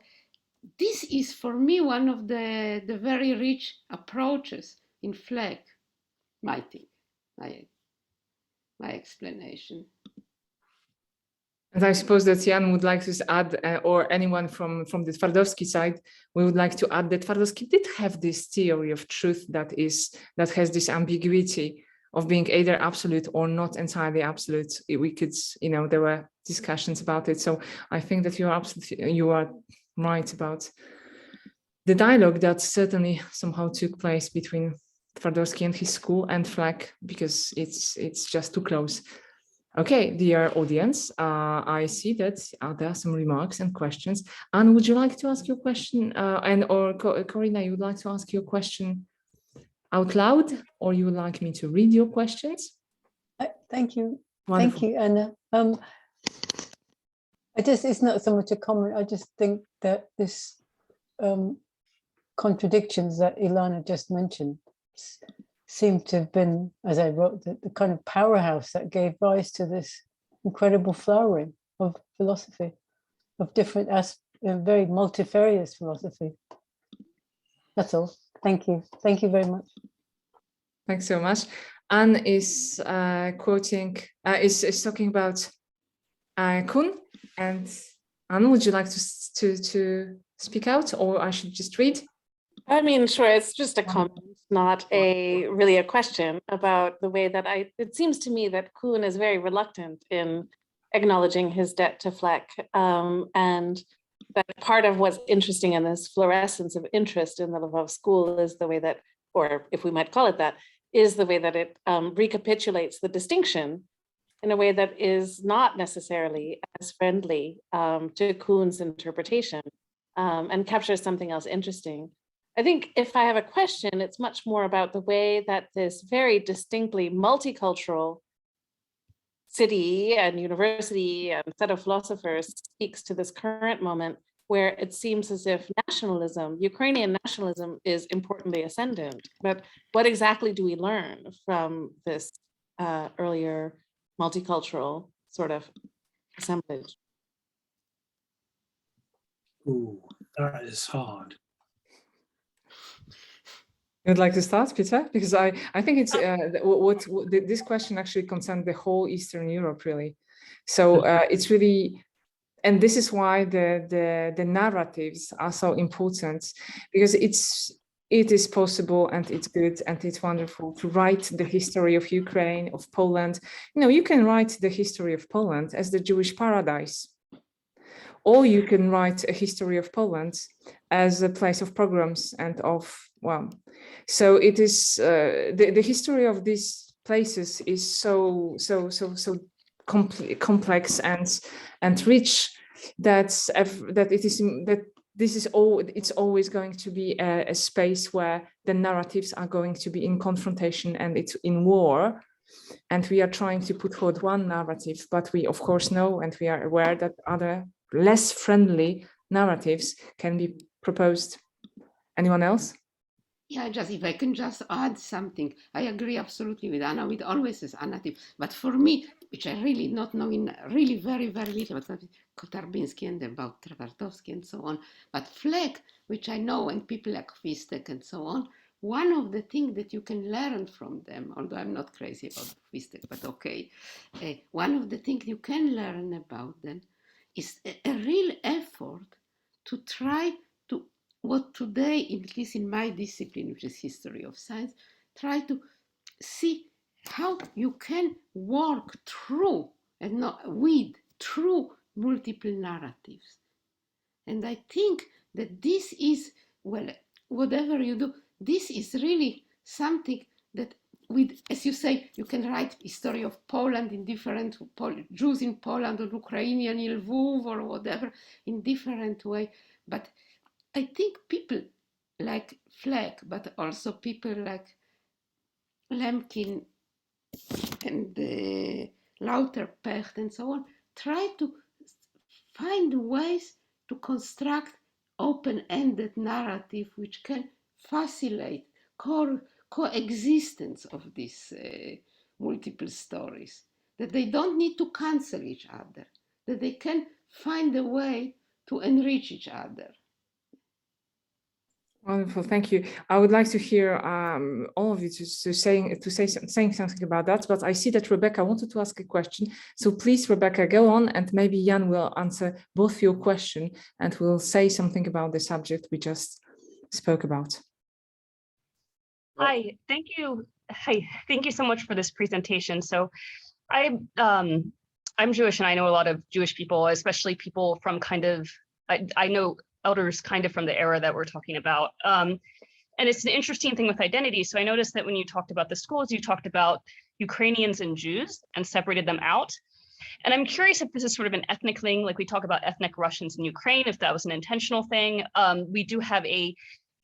this is, for me, one of the very rich approaches in Fleck, my explanation. And I suppose that Jan would like to add, or anyone from the Twardowski side, we would like to add that Twardowski did have this theory of truth that has this ambiguity of being either absolute or not entirely absolute. We could, there were discussions about it. So I think that you are right about the dialogue that certainly somehow took place between Twardowski and his school and Fleck, because it's just too close. Okay, dear audience, I see that there are some remarks and questions. Anne, would you like to ask your question? Or Corina, you would like to ask your question out loud, or you would like me to read your questions? Thank you. Wonderful. Thank you, Anna. It's not so much a comment. I just think that this contradictions that Ilana just mentioned seem to have been, as I wrote, the kind of powerhouse that gave rise to this incredible flowering of philosophy, of different very multifarious philosophy. That's all. Thank you. Thank you very much. Thanks so much. Anne is quoting, is talking about Kuhn. And Anne, would you like to speak out, or I should just read? I mean, sure, it's just a comment, not really a question about the way that it seems to me that Kuhn is very reluctant in acknowledging his debt to Fleck. And that part of what's interesting in this fluorescence of interest in the Lvov school is the way that, or if we might call it that, is the way that it recapitulates the distinction in a way that is not necessarily as friendly to Kuhn's interpretation and captures something else interesting. I think if I have a question, it's much more about the way that this very distinctly multicultural city and university and set of philosophers speaks to this current moment where it seems as if nationalism, Ukrainian nationalism, is importantly ascendant. But what exactly do we learn from this earlier multicultural sort of assemblage? Ooh, that is hard. You'd like to start, Peter? Because I think it's this question actually concerns the whole Eastern Europe, really. So it's really, and this is why the narratives are so important, because it is possible and it's good and it's wonderful to write the history of Ukraine, of Poland. You can write the history of Poland as the Jewish paradise, or you can write a history of Poland as a place of pogroms and of, well, so it is the history of these places is so complex and rich, that it's always going to be a space where the narratives are going to be in confrontation and it's in war. And we are trying to put forward one narrative, but we of course know and we are aware that other less friendly narratives can be proposed. Anyone else? Yeah, just if I can just add something, I agree absolutely with Anna. It always is a narrative, but for me, which I really not know in really very, very little about Kotarbinsky and about Twardowski and so on, but Fleck, which I know, and people like Wistek and so on, one of the things that you can learn from them, although I'm not crazy about Wistek, but okay, one of the things you can learn about them is a real effort to try to, what today, at least in my discipline, which is history of science, try to see how you can work through and not with through multiple narratives. And I think that this is, well, whatever you do, this is really something that with, as you say, you can write history of Poland in different, Jews in Poland or Ukrainian in Lviv or whatever in different way. But I think people like Fleck, but also people like Lemkin and Lauterpecht and so on, try to find ways to construct open-ended narrative which can facilitate coexistence of these multiple stories, that they don't need to cancel each other, that they can find a way to enrich each other. Wonderful, thank you. I would like to hear all of you saying something about that, but I see that Rebecca wanted to ask a question. So please, Rebecca, go on, and maybe Jan will answer both your question and will say something about the subject we just spoke about. Hi, thank you. Hi, thank you so much for this presentation. So I'm Jewish, and I know a lot of Jewish people, especially people from kind of, I know elders kind of from the era that we're talking about. And it's an interesting thing with identity. So I noticed that when you talked about the schools, you talked about Ukrainians and Jews and separated them out. And I'm curious if this is sort of an ethnic thing, like we talk about ethnic Russians in Ukraine, if that was an intentional thing. We do have a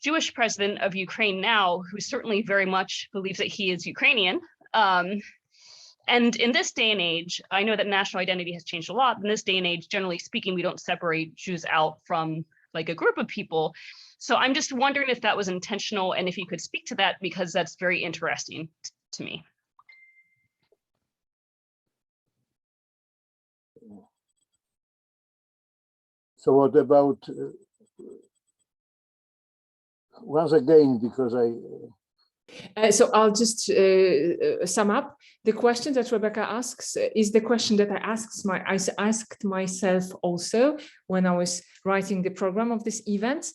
Jewish president of Ukraine now who certainly very much believes that he is Ukrainian. And in this day and age, I know that national identity has changed a lot. In this day and age, generally speaking, we don't separate Jews out from like a group of people. So I'm just wondering if that was intentional and if you could speak to that, because that's very interesting to me. So what about, once again, because so I'll just sum up. The question that Rebecca asks is the question that I asked myself also when I was writing the program of this event,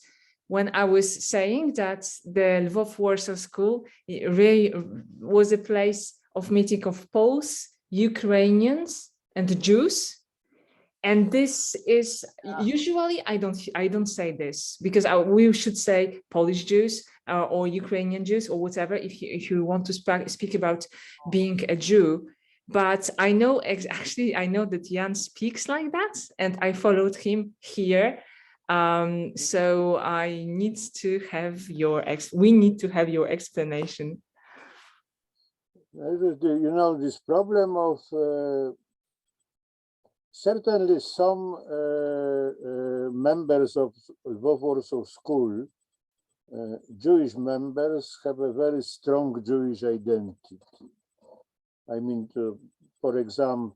when I was saying that the Lvov Warsaw School really was a place of meeting of Poles, Ukrainians, and Jews. And this is usually I don't say this because we should say Polish Jews or Ukrainian Jews or whatever if you want to speak about being a Jew. But I know actually I know that Jan speaks like that, and I followed him here. So I need to have we need to have your explanation. You know, this problem of certainly some members of Lvov Warsaw School, Jewish members, have a very strong Jewish identity. I mean, for example,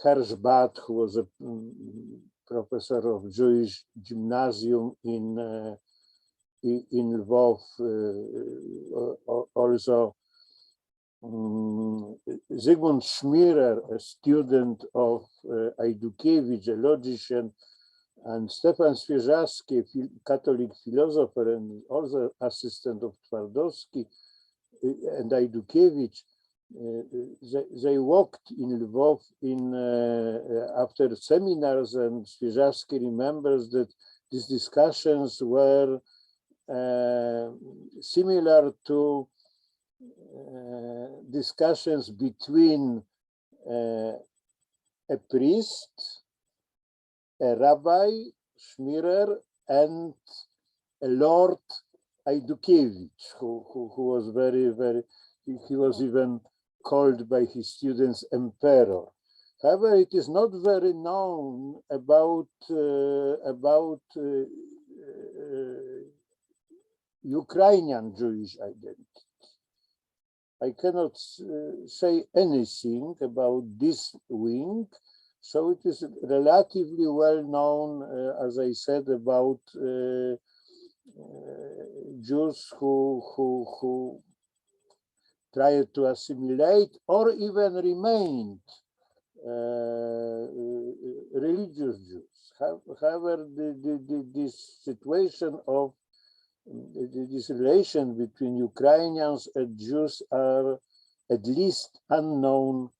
Hershbat, who was a professor of Jewish gymnasium in Lvov, also Zygmunt Schmirer, a student of Ajdukiewicz, a logician, and Stefan Świeżacki, a Catholic philosopher and also assistant of Twardowski and Ajdukiewicz, they walked in Lvov after seminars, and Świeżacki remembers that these discussions were similar to discussions between a priest, a rabbi, Schmirer, and a Lord Ajdukiewicz, who was very, he was even called by his students emperor. However, it is not very known about Ukrainian Jewish identity. I cannot say anything about this wing, so it is relatively well known, as I said, about Jews who tried to assimilate or even remained religious Jews. However, this situation of this relation between Ukrainians and Jews are at least unknown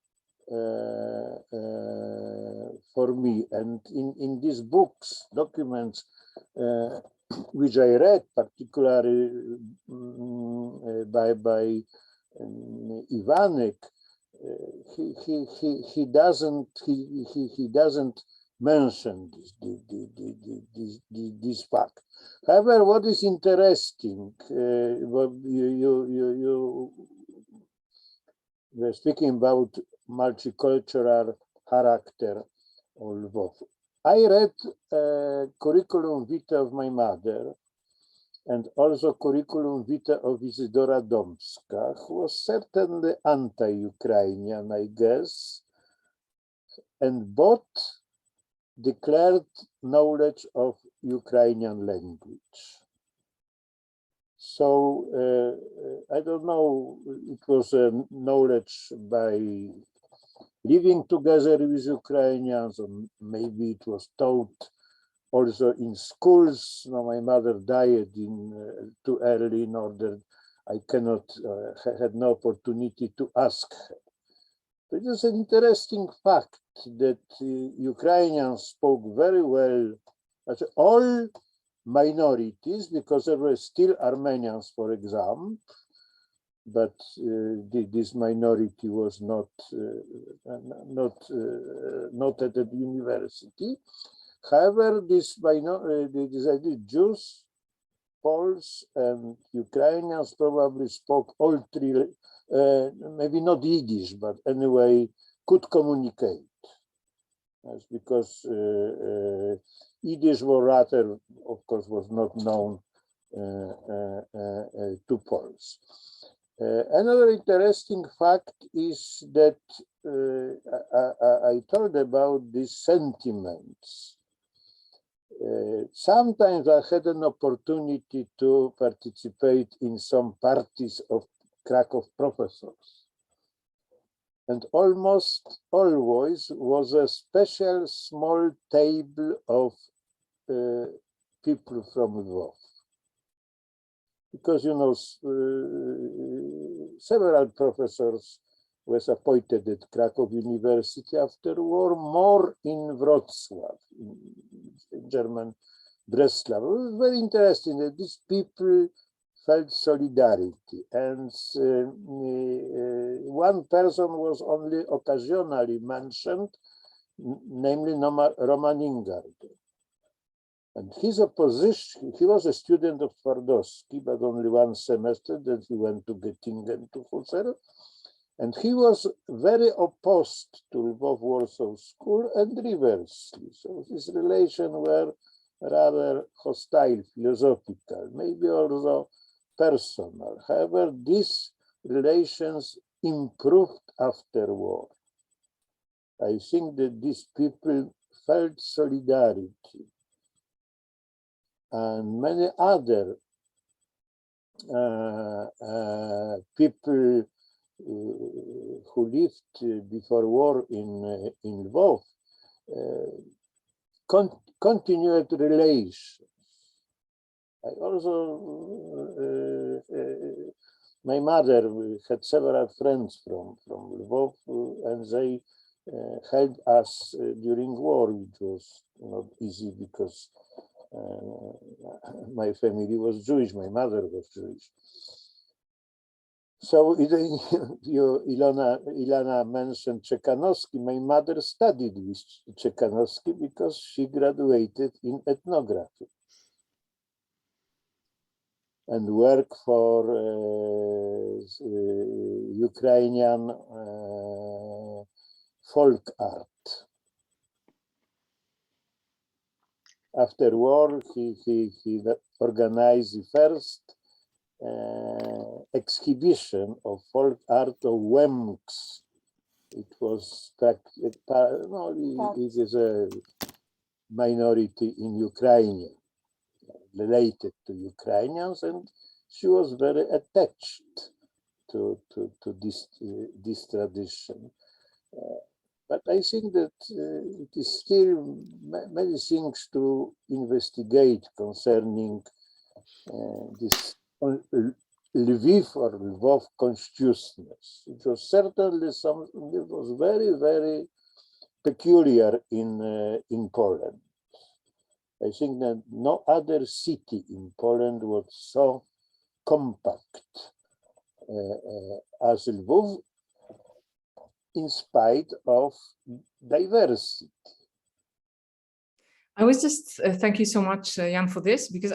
for me. And in these books, documents, which I read, particularly by Ivanek, he doesn't mention this fact. However, what is interesting, what you were speaking about multicultural character of Lvov. I read curriculum vitae of my mother and also curriculum vitae of Mrs. Doradomska, who was certainly anti-Ukrainian, I guess, and both declared knowledge of Ukrainian language. So I don't know, it was a knowledge by living together with Ukrainians, or maybe it was taught also in schools. Now, my mother died too early in order, I cannot, had no opportunity to ask her. It is an interesting fact that Ukrainians spoke very well, all minorities, because there were still Armenians, for example, but this minority was not at the university. However, these Jews, Poles, and Ukrainians probably spoke all three, maybe not Yiddish, but anyway, could communicate. That's because Yiddish was rather, of course, was not known to Poles. Another interesting fact is that I told about these sentiments. Sometimes I had an opportunity to participate in some parties of Krakow professors. And almost always was a special small table of people from Lvov. Because, you know, several professors was appointed at Krakow University after war, more in Wrocław, in German Breslau. It was very interesting that these people felt solidarity, and one person was only occasionally mentioned, namely Roman Ingarden. And his opposition, he was a student of Twardowski, but only one semester, then he went to Göttingen to Husserl. And he was very opposed to Lvov Warsaw School and reversely. So his relations were rather hostile, philosophical, maybe also personal. However, these relations improved after war. I think that these people felt solidarity. And many other people who lived before war in Lvov continued relations. I also, my mother had several friends from Lvov, and they helped us during war, which was not easy because my family was Jewish, my mother was Jewish. So Ilana mentioned Czekanowski. My mother studied with Czekanowski because she graduated in ethnography and worked for Ukrainian folk art. After war, he organized the first exhibition of folk art of Łemks. It was it is a minority in Ukraine, related to Ukrainians, and she was very attached to this tradition. But I think that it is still many things to investigate concerning this Lviv or Lvov consciousness. It was certainly something that was very, very peculiar in Poland. I think that no other city in Poland was so compact as Lvov, in spite of diversity. I was just, thank you so much, Jan, for this, because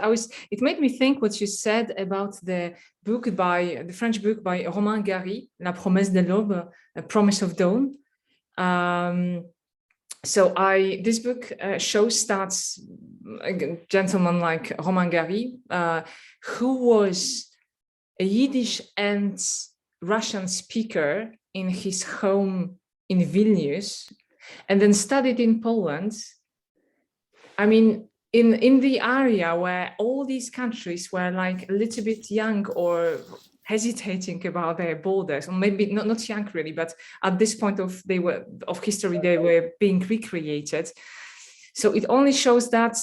it made me think what you said about the French book by Romain Gary, La Promesse de l'Aube, A Promise of Dawn. This book shows that a gentleman like Romain Gary, who was a Yiddish and Russian speaker in his home in Vilnius, and then studied in Poland. I mean, in the area where all these countries were like a little bit young or hesitating about their borders, or maybe not young really, but at this point of history, they were being recreated. So it only shows that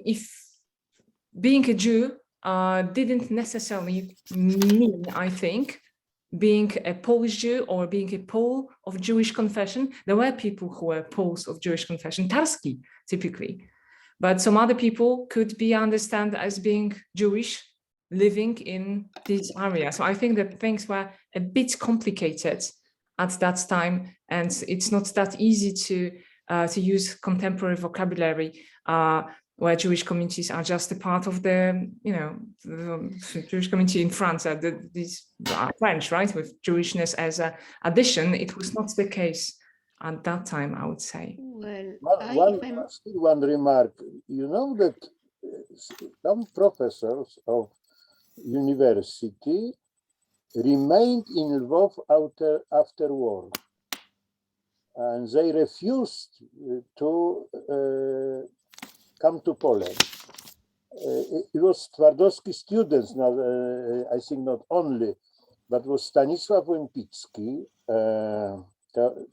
if being a Jew didn't necessarily mean, I think, being a Polish Jew or being a Pole of Jewish confession. There were people who were Poles of Jewish confession, Tarski typically, but some other people could be understood as being Jewish living in this area. So I think that things were a bit complicated at that time, and it's not that easy to use contemporary vocabulary where Jewish communities are just a part of the Jewish community in France, these are French, right, with Jewishness as an addition. It was not the case at that time, I would say. Well, one remark, you know that some professors of university remained in Lvov after war, and they refused to come to Poland. It was Twardowski students, I think not only, but was Stanisław Łempicki,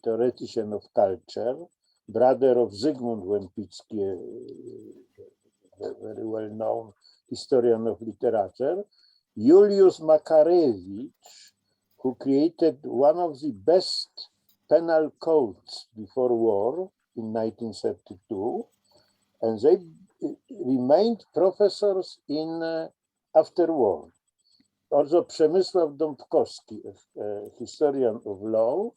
theoretician of culture, brother of Zygmunt Łempicki, a very well-known historian of literature, Julius Makarewicz, who created one of the best penal codes before war in 1932, and they remained professors in after war. Also Przemysław Dąbkowski, a historian of law,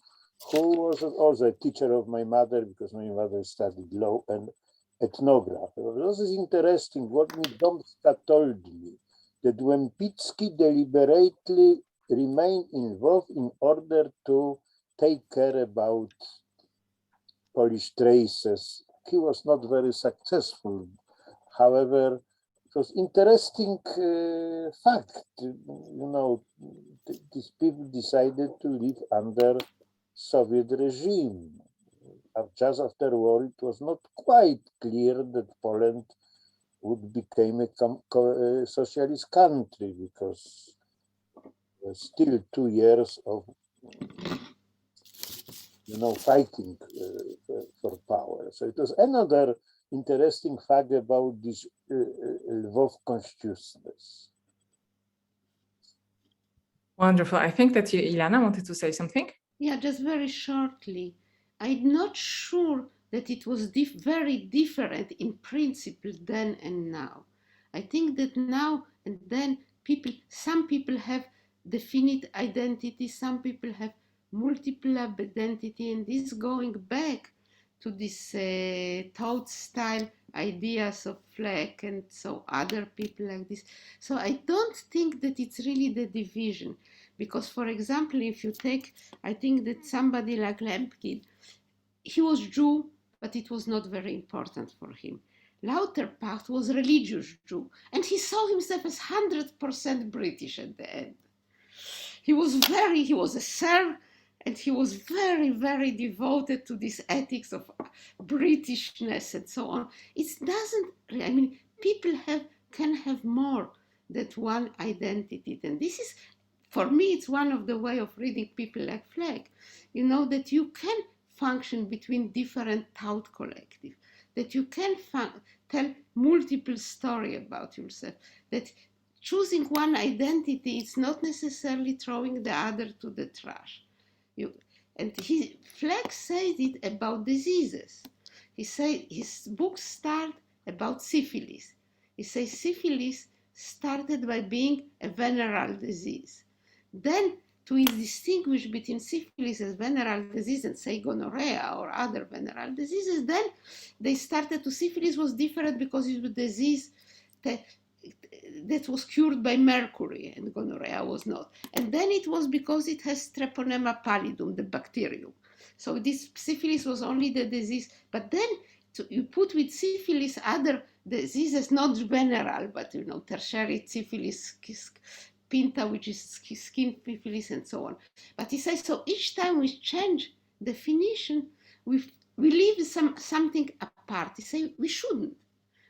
who was also a teacher of my mother, because my mother studied law and ethnography. This is interesting. What Dąbska told me, that Łempicki deliberately remained involved in order to take care about Polish traces. He was not very successful. However, it was interesting fact. These people decided to live under Soviet regime. Just after war, it was not quite clear that Poland would become a socialist country, because there's still 2 years of fighting for power. So it was another interesting fact about this Lvov consciousness. Wonderful. I think that Ilana wanted to say something. Yeah, just very shortly. I'm not sure that it was very different in principle then and now. I think that now and then some people have definite identity, some people have multiple identity, and this going back to this thought style ideas of Fleck and so other people like this. So I don't think that it's really the division, because for example, if you take, I think that somebody like Lemkin, he was Jew, but it was not very important for him. Lauterpacht was religious Jew, and he saw himself as 100% British at the end. He was a Serb, and he was very, very devoted to this ethics of Britishness and so on. It doesn't, I mean, people can have more than one identity. And this is, for me, it's one of the way of reading people like Fleck, you know, that you can function between different thought collective, that you can tell multiple stories about yourself, that choosing one identity is not necessarily throwing the other to the trash. Fleck said it about diseases. He said his book started about syphilis. He says syphilis started by being a venereal disease. Then to distinguish between syphilis as venereal disease and say gonorrhea or other venereal diseases, then they started to syphilis was different because it was a disease that was cured by mercury, and gonorrhea was not. And then it was because it has Treponema pallidum, the bacterium. So this syphilis was only the disease, but then you put with syphilis other diseases, not venereal, but you know, tertiary syphilis, pinta, which is skin syphilis, and so on. But he says, so each time we change definition, we leave something apart. He says we shouldn't.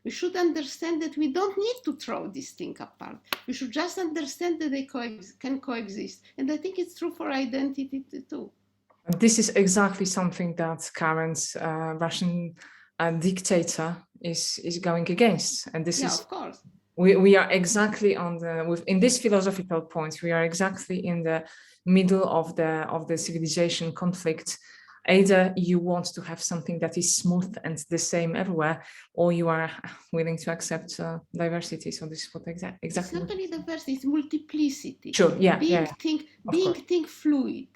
We should understand that we don't need to throw this thing apart. We should just understand that they can coexist. And I think it's true for identity too. This is exactly something that current Russian dictator is going against. And this is, of course. We are exactly in this philosophical point, we are exactly in the middle of the civilization conflict. Either you want to have something that is smooth and the same everywhere, or you are willing to accept diversity. So this is what exactly. It's not only diversity; it's multiplicity. Sure. Yeah. Being fluid,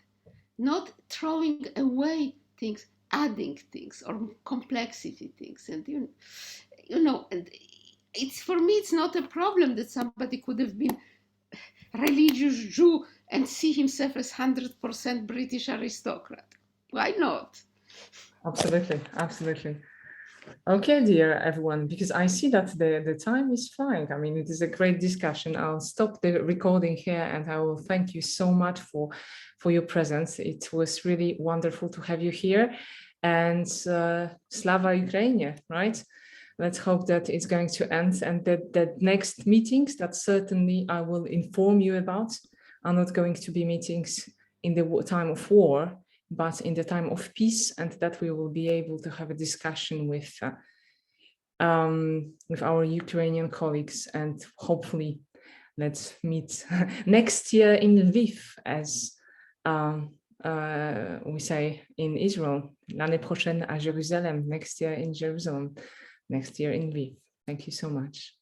not throwing away things, adding things or complexity things, and you know, and it's for me, it's not a problem that somebody could have been religious Jew and see himself as 100% British aristocrat. Why not? Absolutely, absolutely. Okay, dear everyone, because I see that the time is flying. I mean, it is a great discussion. I'll stop the recording here, and I will thank you so much for your presence. It was really wonderful to have you here. And Slava Ukraine, right? Let's hope that it's going to end, and that the next meetings that certainly I will inform you about are not going to be meetings in the time of war, but in the time of peace, and that we will be able to have a discussion with our Ukrainian colleagues, and hopefully let's meet next year in Lviv, as we say in Israel, l'année prochaine à Jérusalem, next year in Jerusalem, next year in Lviv. Thank you so much.